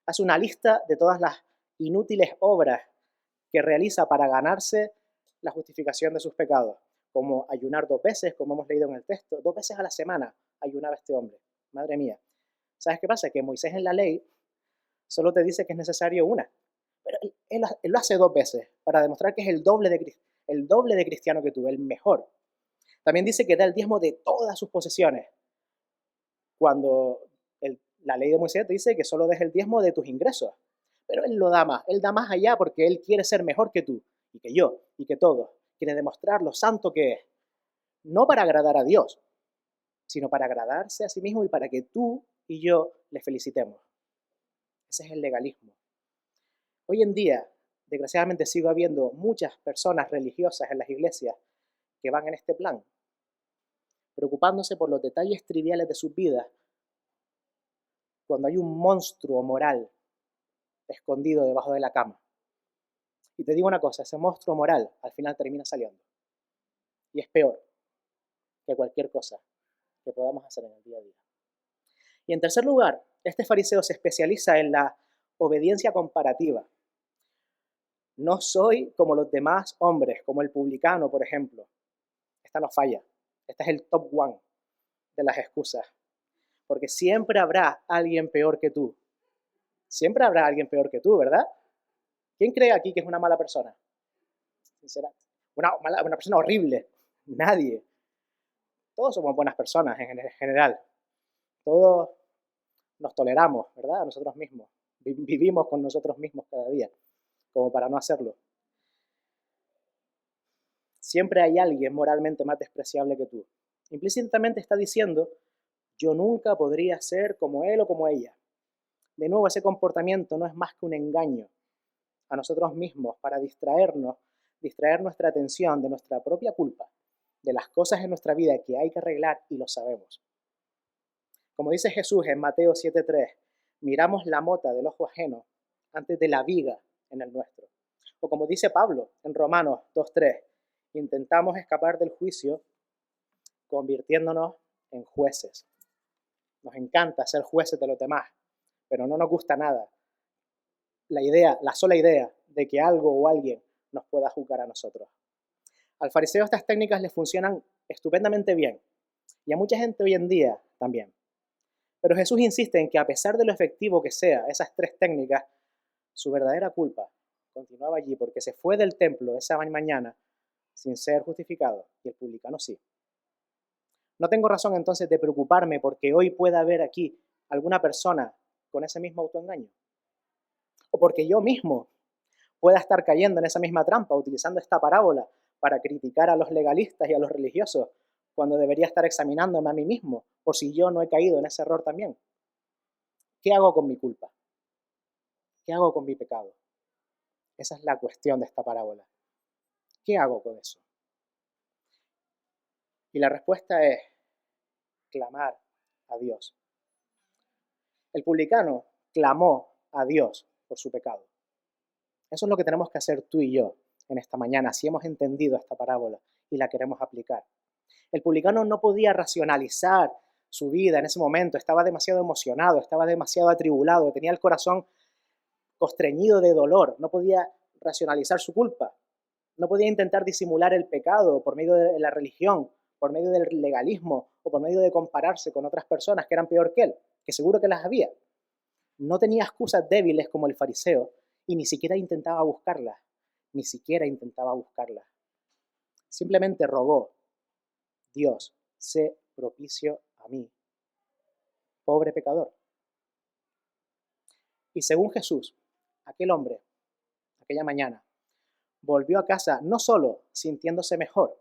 C: Hace una lista de todas las inútiles obras que realiza para ganarse la justificación de sus pecados, como ayunar 2 veces, como hemos leído en el texto, 2 veces a la semana ayunaba este hombre. Madre mía. ¿Sabes qué pasa? Que Moisés en la ley solo te dice que es necesario una, pero él lo hace 2 veces para demostrar que es el doble de cristiano que tú, el mejor. También dice que da el diezmo de todas sus posesiones, cuando la ley de Moisés te dice que solo des el diezmo de tus ingresos. Pero él lo da más, él da más allá porque él quiere ser mejor que tú, y que yo, y que todos. Quiere demostrar lo santo que es. No para agradar a Dios, sino para agradarse a sí mismo y para que tú y yo le felicitemos. Ese es el legalismo. Hoy en día, desgraciadamente, sigo habiendo muchas personas religiosas en las iglesias que van en este plan, preocupándose por los detalles triviales de sus vidas, cuando hay un monstruo moral escondido debajo de la cama. Y te digo una cosa, ese monstruo moral al final termina saliendo. Y es peor que cualquier cosa que podamos hacer en el día a día. Y en tercer lugar, este fariseo se especializa en la obediencia comparativa. No soy como los demás hombres, como el publicano, por ejemplo. Esta no falla. Este es el top one de las excusas. Porque siempre habrá alguien peor que tú. Siempre habrá alguien peor que tú, ¿verdad? ¿Quién cree aquí que es una mala persona? Sinceramente. Una persona horrible. Nadie. Todos somos buenas personas en general. Todos nos toleramos, ¿verdad? A nosotros mismos. Vivimos con nosotros mismos cada día, como para no hacerlo. Siempre hay alguien moralmente más despreciable que tú. Implícitamente está diciendo, yo nunca podría ser como él o como ella. De nuevo, ese comportamiento no es más que un engaño a nosotros mismos para distraer nuestra atención de nuestra propia culpa, de las cosas en nuestra vida que hay que arreglar y lo sabemos. Como dice Jesús en Mateo 7:3, miramos la mota del ojo ajeno antes de la viga en el nuestro. O como dice Pablo en Romanos 2:3, intentamos escapar del juicio convirtiéndonos en jueces. Nos encanta ser jueces de los demás, pero no nos gusta nada la sola idea de que algo o alguien nos pueda juzgar a nosotros. Al fariseo estas técnicas le funcionan estupendamente bien, y a mucha gente hoy en día también. Pero Jesús insiste en que a pesar de lo efectivo que sea esas 3 técnicas, su verdadera culpa continuaba allí porque se fue del templo esa mañana sin ser justificado, y el publicano sí. No tengo razón entonces de preocuparme porque hoy pueda haber aquí alguna persona con ese mismo autoengaño. O porque yo mismo pueda estar cayendo en esa misma trampa, utilizando esta parábola para criticar a los legalistas y a los religiosos, cuando debería estar examinándome a mí mismo, por si yo no he caído en ese error también. ¿Qué hago con mi culpa? ¿Qué hago con mi pecado? Esa es la cuestión de esta parábola. ¿Qué hago con eso? Y la respuesta es clamar a Dios. El publicano clamó a Dios por su pecado. Eso es lo que tenemos que hacer tú y yo en esta mañana, si hemos entendido esta parábola y la queremos aplicar. El publicano no podía racionalizar su vida en ese momento, estaba demasiado emocionado, estaba demasiado atribulado, tenía el corazón constreñido de dolor, no podía racionalizar su culpa. No podía intentar disimular el pecado por medio de la religión, por medio del legalismo o por medio de compararse con otras personas que eran peor que él, que seguro que las había. No tenía excusas débiles como el fariseo y ni siquiera intentaba buscarlas, ni siquiera intentaba buscarlas. Simplemente rogó: Dios, sé propicio a mí, pobre pecador. Y según Jesús, aquel hombre, aquella mañana, volvió a casa no solo sintiéndose mejor,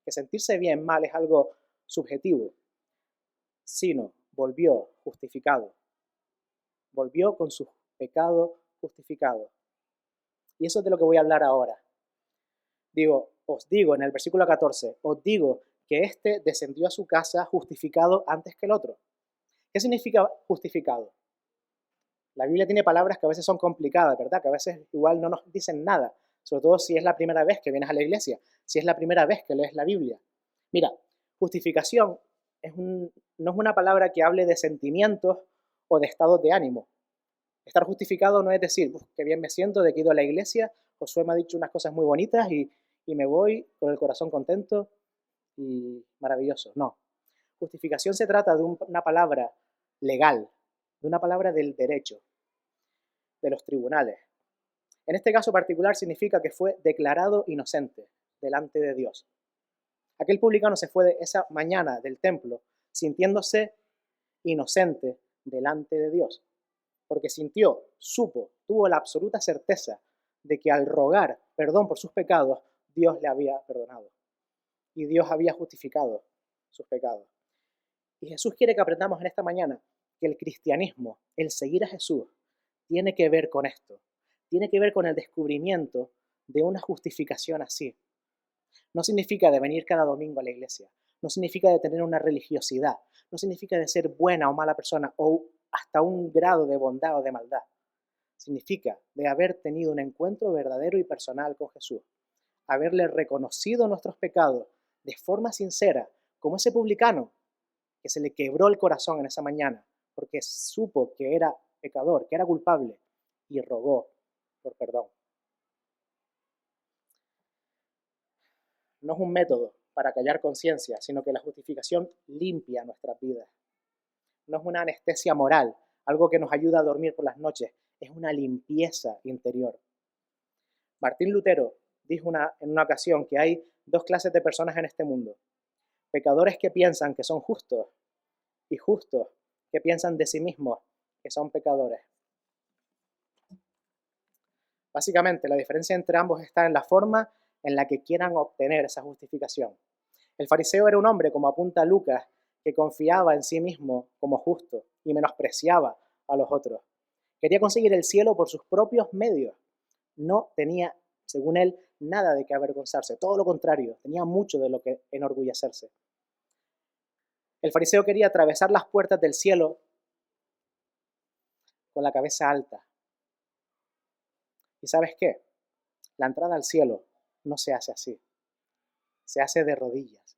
C: que sentirse bien mal es algo subjetivo, sino volvió justificado. Volvió con su pecado justificado. Y eso es de lo que voy a hablar ahora. Os digo en el versículo 14, os digo que éste descendió a su casa justificado antes que el otro. ¿Qué significa justificado? La Biblia tiene palabras que a veces son complicadas, ¿verdad? Que a veces igual no nos dicen nada, sobre todo si es la primera vez que vienes a la iglesia, si es la primera vez que lees la Biblia. Mira, justificación no es una palabra que hable de sentimientos o de estados de ánimo. Estar justificado no es decir: qué bien me siento de que he ido a la iglesia, Josué me ha dicho unas cosas muy bonitas y me voy con el corazón contento y maravilloso. No. Justificación se trata de una palabra legal, de una palabra del derecho, de los tribunales. En este caso particular significa que fue declarado inocente delante de Dios. Aquel publicano se fue esa mañana del templo sintiéndose inocente delante de Dios, porque tuvo la absoluta certeza de que al rogar perdón por sus pecados, Dios le había perdonado y Dios había justificado sus pecados. Y Jesús quiere que aprendamos en esta mañana que el cristianismo, el seguir a Jesús, tiene que ver con esto, tiene que ver con el descubrimiento de una justificación así. No significa de venir cada domingo a la iglesia, no significa de tener una religiosidad, no significa de ser buena o mala persona o hasta un grado de bondad o de maldad. Significa de haber tenido un encuentro verdadero y personal con Jesús, haberle reconocido nuestros pecados de forma sincera, como ese publicano que se le quebró el corazón en esa mañana porque supo que era pecador, que era culpable y rogó por perdón. No es un método para callar conciencia, sino que la justificación limpia nuestras vidas. No es una anestesia moral, algo que nos ayuda a dormir por las noches, es una limpieza interior. Martín Lutero dijo en una ocasión que hay dos clases de personas en este mundo: pecadores que piensan que son justos y justos que piensan de sí mismos que son pecadores. Básicamente, la diferencia entre ambos está en la forma en la que quieran obtener esa justificación. El fariseo era un hombre, como apunta Lucas, que confiaba en sí mismo como justo y menospreciaba a los otros. Quería conseguir el cielo por sus propios medios. No tenía, según él, nada de qué avergonzarse. Todo lo contrario, tenía mucho de lo que enorgullecerse. El fariseo quería atravesar las puertas del cielo con la cabeza alta. ¿Y sabes qué? La entrada al cielo no se hace así. Se hace de rodillas,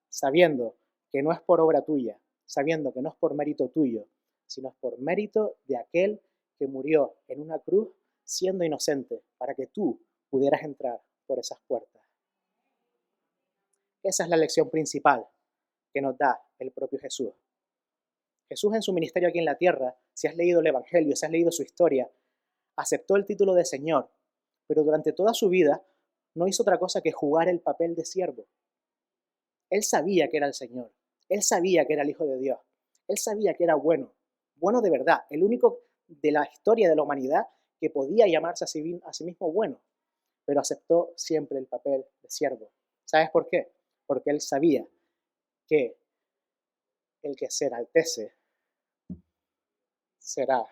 C: sabiendo que no es por obra tuya, sabiendo que no es por mérito tuyo, sino es por mérito de aquel que murió en una cruz siendo inocente para que tú pudieras entrar por esas puertas. Esa es la lección principal que nos da el propio Jesús. Jesús en su ministerio aquí en la tierra, si has leído el Evangelio, si has leído su historia, aceptó el título de Señor, pero durante toda su vida no hizo otra cosa que jugar el papel de siervo. Él sabía que era el Señor, él sabía que era el Hijo de Dios, él sabía que era bueno, bueno de verdad, el único de la historia de la humanidad que podía llamarse a sí mismo bueno, pero aceptó siempre el papel de siervo. ¿Sabes por qué? Porque él sabía que el que se enaltece será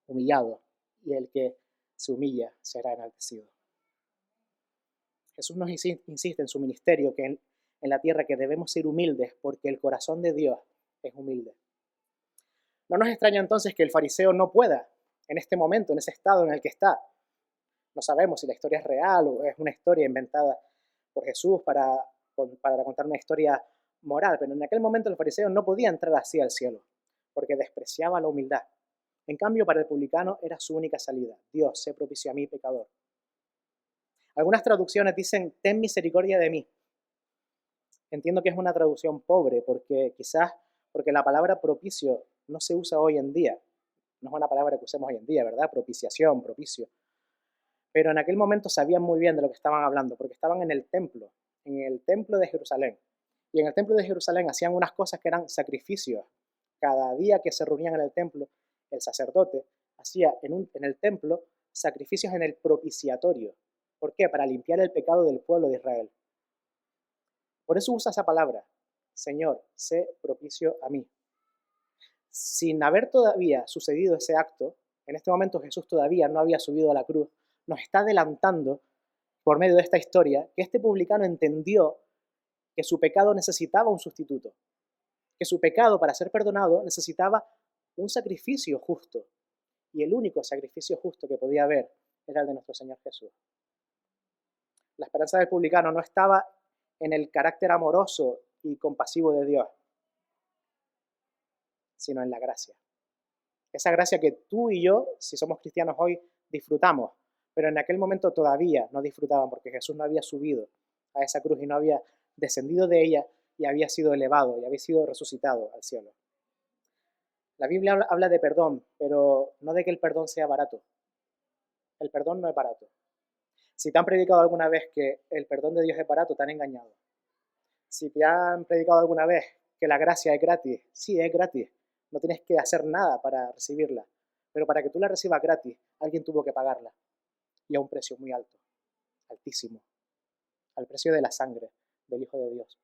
C: humillado y el que se humilla será enaltecido. Jesús nos insiste en su ministerio que en la tierra que debemos ser humildes porque el corazón de Dios es humilde. No nos extraña entonces que el fariseo no pueda, en este momento, en ese estado en el que está. No sabemos si la historia es real o es una historia inventada por Jesús para contar una historia moral, pero en aquel momento el fariseo no podía entrar así al cielo porque despreciaba la humildad. En cambio, para el publicano era su única salida. Dios, sé propicio a mí, pecador. Algunas traducciones dicen, ten misericordia de mí. Entiendo que es una traducción pobre, porque la palabra propicio no se usa hoy en día. No es una palabra que usemos hoy en día, ¿verdad? Propiciación, propicio. Pero en aquel momento sabían muy bien de lo que estaban hablando, porque estaban en el templo de Jerusalén. Y en el templo de Jerusalén hacían unas cosas que eran sacrificios. Cada día que se reunían en el templo, el sacerdote hacía en el templo sacrificios en el propiciatorio. ¿Por qué? Para limpiar el pecado del pueblo de Israel. Por eso usa esa palabra, Señor, sé propicio a mí. Sin haber todavía sucedido ese acto, en este momento Jesús todavía no había subido a la cruz, nos está adelantando por medio de esta historia que este publicano entendió que su pecado necesitaba un sustituto, que su pecado para ser perdonado necesitaba un sacrificio justo, y el único sacrificio justo que podía haber era el de nuestro Señor Jesús. La esperanza del publicano no estaba en el carácter amoroso y compasivo de Dios, sino en la gracia. Esa gracia que tú y yo, si somos cristianos hoy, disfrutamos, pero en aquel momento todavía no disfrutaban porque Jesús no había subido a esa cruz y no había descendido de ella y había sido elevado y había sido resucitado al cielo. La Biblia habla de perdón, pero no de que el perdón sea barato. El perdón no es barato. Si te han predicado alguna vez que el perdón de Dios es barato, te han engañado. Si te han predicado alguna vez que la gracia es gratis, sí, es gratis. No tienes que hacer nada para recibirla. Pero para que tú la recibas gratis, alguien tuvo que pagarla. Y a un precio muy alto, altísimo. Al precio de la sangre del Hijo de Dios.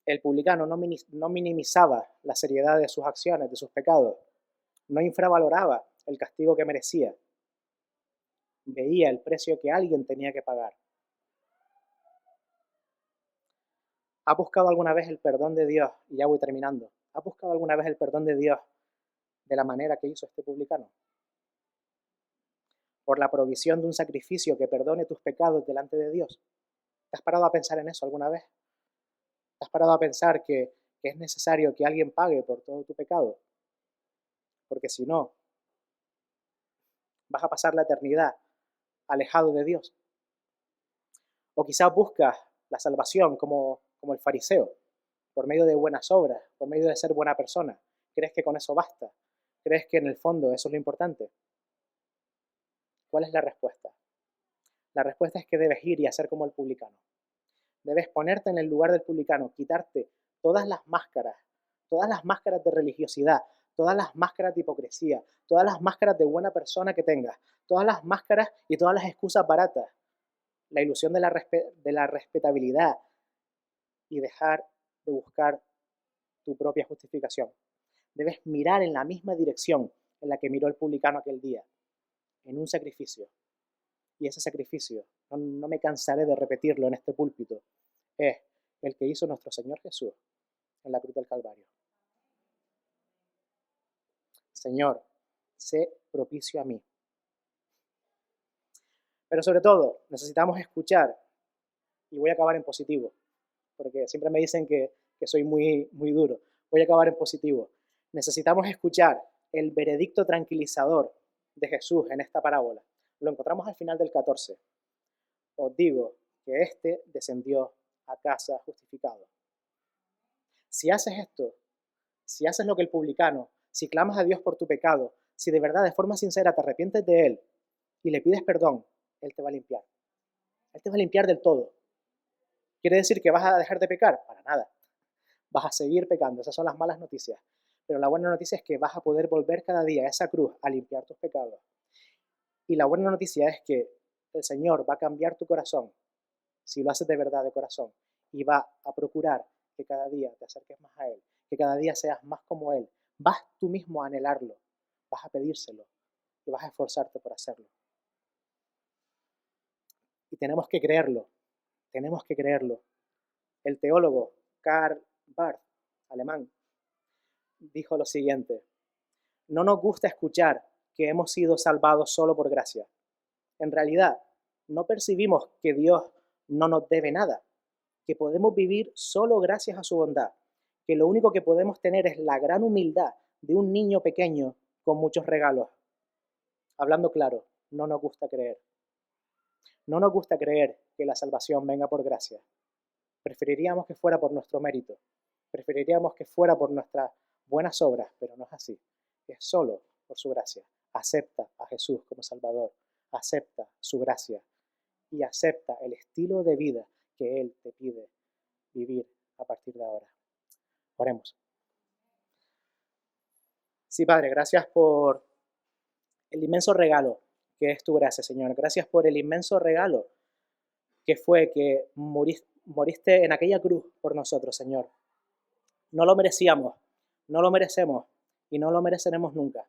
C: El publicano no minimizaba la seriedad de sus acciones, de sus pecados. No infravaloraba el castigo que merecía. Veía el precio que alguien tenía que pagar. ¿Has buscado alguna vez el perdón de Dios? Y ya voy terminando. ¿Has buscado alguna vez el perdón de Dios de la manera que hizo este publicano? Por la provisión de un sacrificio que perdone tus pecados delante de Dios. ¿Te has parado a pensar en eso alguna vez? ¿Te has parado a pensar que es necesario que alguien pague por todo tu pecado? Porque si no, vas a pasar la eternidad alejado de Dios. O quizás buscas la salvación como el fariseo, por medio de buenas obras, por medio de ser buena persona. ¿Crees que con eso basta? ¿Crees que en el fondo eso es lo importante? ¿Cuál es la respuesta? La respuesta es que debes ir y hacer como el publicano. Debes ponerte en el lugar del publicano, quitarte todas las máscaras de religiosidad, todas las máscaras de hipocresía, todas las máscaras de buena persona que tengas, todas las máscaras y todas las excusas baratas, la ilusión de la respetabilidad y dejar de buscar tu propia justificación. Debes mirar en la misma dirección en la que miró el publicano aquel día, en un sacrificio. Y ese sacrificio, no me cansaré de repetirlo en este púlpito, es el que hizo nuestro Señor Jesús en la cruz del Calvario. Señor, sé propicio a mí. Pero sobre todo, necesitamos escuchar, y voy a acabar en positivo, porque siempre me dicen que soy muy, muy duro. Voy a acabar en positivo. Necesitamos escuchar el veredicto tranquilizador de Jesús en esta parábola. Lo encontramos al final del 14. Os digo que éste descendió a casa justificado. Si haces esto, si haces lo que el publicano, si clamas a Dios por tu pecado, si de verdad, de forma sincera, te arrepientes de él y le pides perdón, él te va a limpiar. Él te va a limpiar del todo. ¿Quiere decir que vas a dejar de pecar? Para nada. Vas a seguir pecando. Esas son las malas noticias. Pero la buena noticia es que vas a poder volver cada día a esa cruz a limpiar tus pecados. Y la buena noticia es que el Señor va a cambiar tu corazón, si lo haces de verdad de corazón, y va a procurar que cada día te acerques más a Él, que cada día seas más como Él. Vas tú mismo a anhelarlo, vas a pedírselo y vas a esforzarte por hacerlo. Y tenemos que creerlo, tenemos que creerlo. El teólogo Karl Barth, alemán, dijo lo siguiente: no nos gusta escuchar que hemos sido salvados solo por gracia. En realidad, no percibimos que Dios no nos debe nada, que podemos vivir solo gracias a su bondad, que lo único que podemos tener es la gran humildad de un niño pequeño con muchos regalos. Hablando claro, no nos gusta creer. No nos gusta creer que la salvación venga por gracia. Preferiríamos que fuera por nuestro mérito. Preferiríamos que fuera por nuestras buenas obras, pero no es así. Es solo por su gracia. Acepta a Jesús como Salvador. Acepta su gracia y acepta el estilo de vida que Él te pide vivir a partir de ahora. Oremos. Sí, Padre, gracias por el inmenso regalo que es tu gracia, Señor. Gracias por el inmenso regalo que fue que moriste en aquella cruz por nosotros, Señor. No lo merecíamos, no lo merecemos y no lo mereceremos nunca.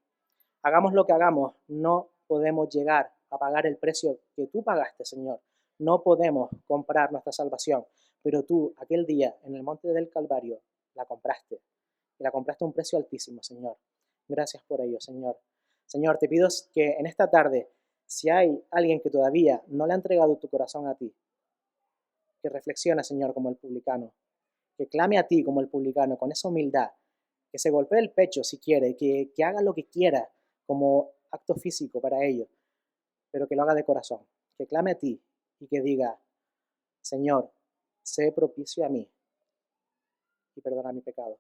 C: Hagamos lo que hagamos, no podemos llegar a pagar el precio que tú pagaste, Señor. No podemos comprar nuestra salvación, pero tú, aquel día, en el monte del Calvario, la compraste. Y la compraste a un precio altísimo, Señor. Gracias por ello, Señor. Señor, te pido que en esta tarde, si hay alguien que todavía no le ha entregado tu corazón a ti, que reflexione, Señor, como el publicano, que clame a ti como el publicano, con esa humildad, que se golpee el pecho si quiere, que haga lo que quiera como acto físico para ello, pero que lo haga de corazón, que clame a ti y que diga, Señor, sé propicio a mí y perdona mi pecado.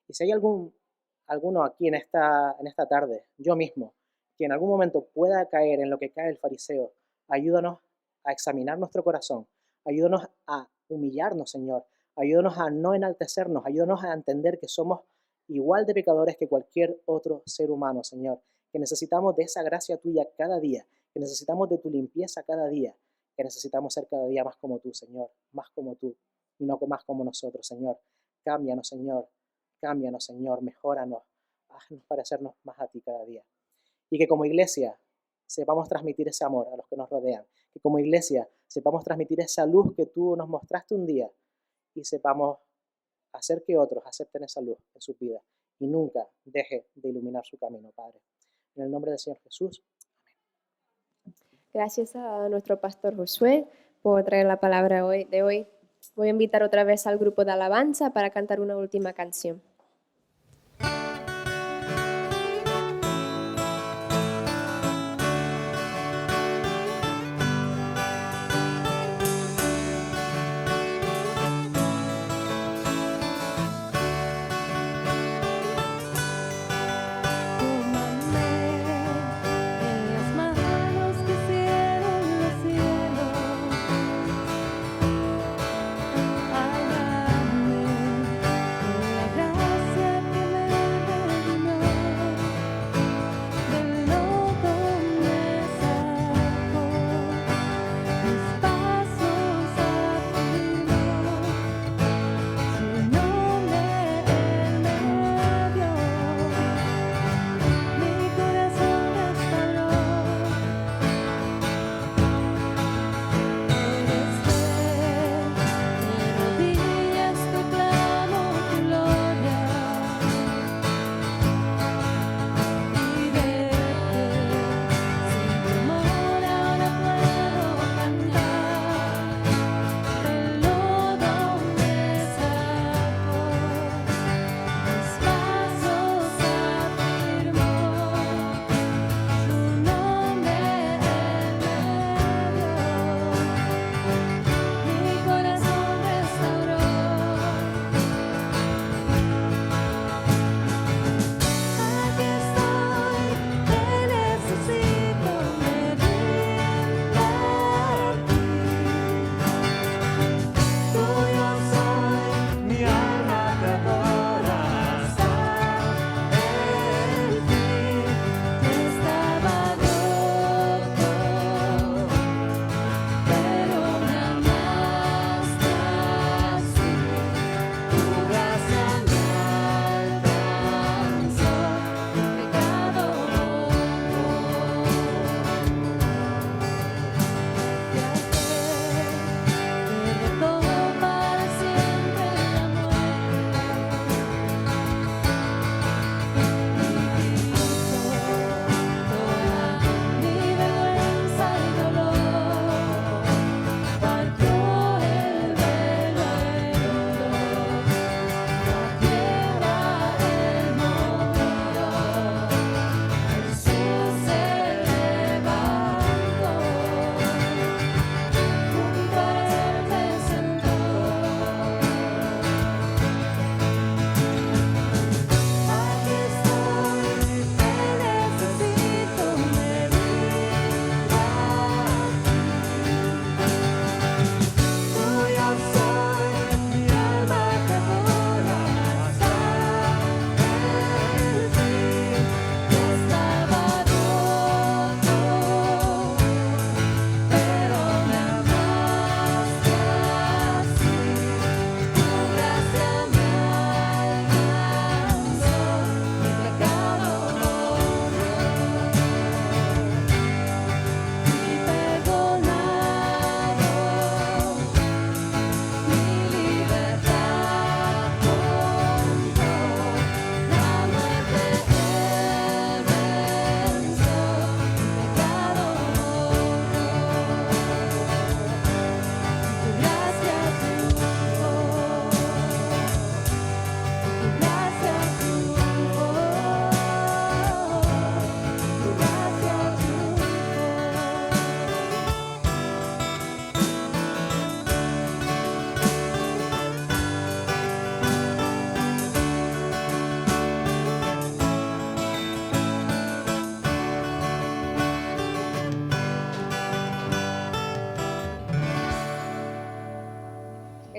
C: Y si hay alguno aquí en esta tarde, yo mismo, que en algún momento pueda caer en lo que cae el fariseo, ayúdanos a examinar nuestro corazón, ayúdanos a humillarnos, Señor, ayúdanos a no enaltecernos, ayúdanos a entender que somos igual de pecadores que cualquier otro ser humano, Señor, que necesitamos de esa gracia tuya cada día, que necesitamos de tu limpieza cada día, que necesitamos ser cada día más como tú, Señor, más como tú y no más como nosotros, Señor. Cámbianos, Señor, mejóranos, haznos parecernos más a ti cada día. Y que como iglesia sepamos transmitir ese amor a los que nos rodean, que como iglesia sepamos transmitir esa luz que tú nos mostraste un día y sepamos hacer que otros acepten esa luz en sus vidas y nunca deje de iluminar su camino, Padre. En el nombre del Señor Jesús.
A: Gracias a nuestro pastor Josué por traer la palabra de hoy. Voy a invitar otra vez al grupo de alabanza para cantar una última canción.
D: Gracias.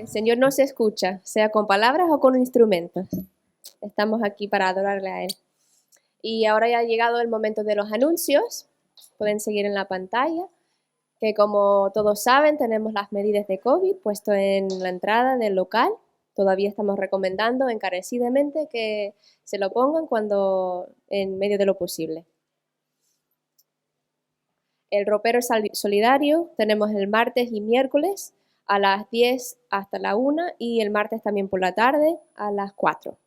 A: El Señor nos escucha, sea con palabras o con instrumentos. Estamos aquí para adorarle a Él. Y ahora ya ha llegado el momento de los anuncios. Pueden seguir en la pantalla, que como todos saben, tenemos las medidas de COVID puesto en la entrada del local. Todavía estamos recomendando encarecidamente que se lo pongan en medio de lo posible. El ropero solidario tenemos el martes y miércoles a las 10 hasta la 1 y el martes también por la tarde a las 4.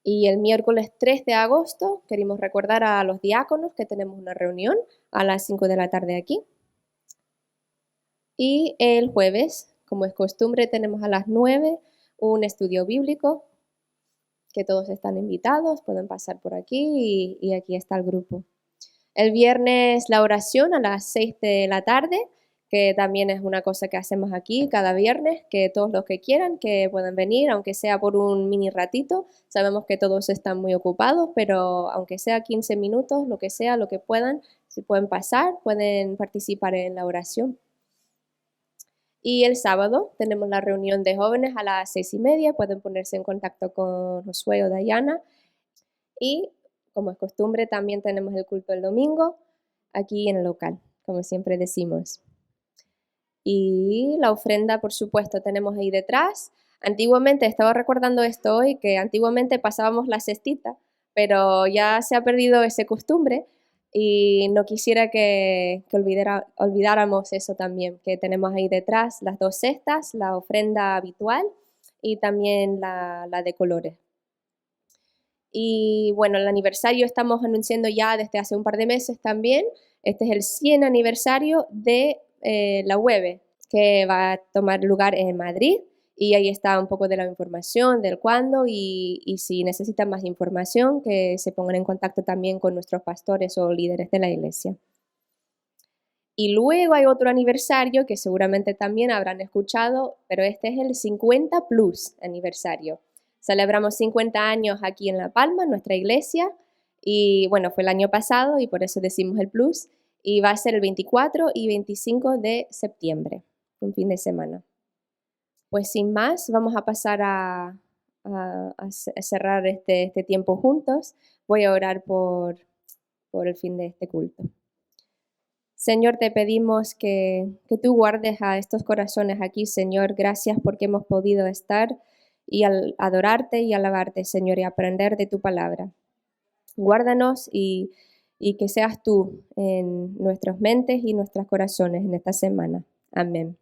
A: Y el miércoles 3 de agosto queremos recordar a los diáconos que tenemos una reunión a las 5 de la tarde aquí. Y el jueves, como es costumbre, tenemos a las 9 un estudio bíblico que todos están invitados, pueden pasar por aquí y aquí está el grupo. El viernes la oración a las 6 de la tarde, que también es una cosa que hacemos aquí cada viernes, que todos los que quieran que puedan venir, aunque sea por un mini ratito. Sabemos que todos están muy ocupados, pero aunque sea 15 minutos, lo que sea, lo que puedan, si pueden pasar, pueden participar en la oración. Y el sábado tenemos la reunión de jóvenes a las 6:30, pueden ponerse en contacto con Josué o Dayana. Y como es costumbre, también tenemos el culto el domingo aquí en el local, como siempre decimos. Y la ofrenda, por supuesto, tenemos ahí detrás. Antiguamente, estaba recordando esto hoy, que antiguamente pasábamos la cestita, pero ya se ha perdido esa costumbre y no quisiera que olvidáramos eso también, que tenemos ahí detrás las 2 cestas, la ofrenda habitual y también la de colores. Y bueno, el aniversario estamos anunciando ya desde hace un par de meses también. Este es el 100 aniversario de la web, que va a tomar lugar en Madrid. Y ahí está un poco de la información del cuándo y si necesitan más información, que se pongan en contacto también con nuestros pastores o líderes de la iglesia. Y luego hay otro aniversario que seguramente también habrán escuchado, pero este es el 50 plus aniversario. Celebramos 50 años aquí en La Palma, en nuestra iglesia, y bueno, fue el año pasado y por eso decimos el plus, y va a ser el 24 y 25 de septiembre, un fin de semana. Pues sin más, vamos a pasar a cerrar este tiempo juntos. Voy a orar por el fin de este culto. Señor, te pedimos que tú guardes a estos corazones aquí, Señor. Gracias porque hemos podido estar y adorarte y alabarte, Señor, y aprender de tu palabra. Guárdanos y que seas tú en nuestras mentes y nuestros corazones en esta semana. Amén.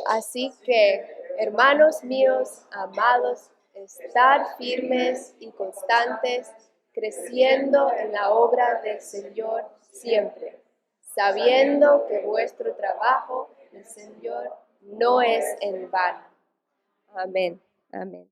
A: Así que, hermanos míos, amados, estar firmes y constantes, creciendo en la obra del Señor siempre, sabiendo que vuestro trabajo, el Señor, no es en vano. Amén. Amén.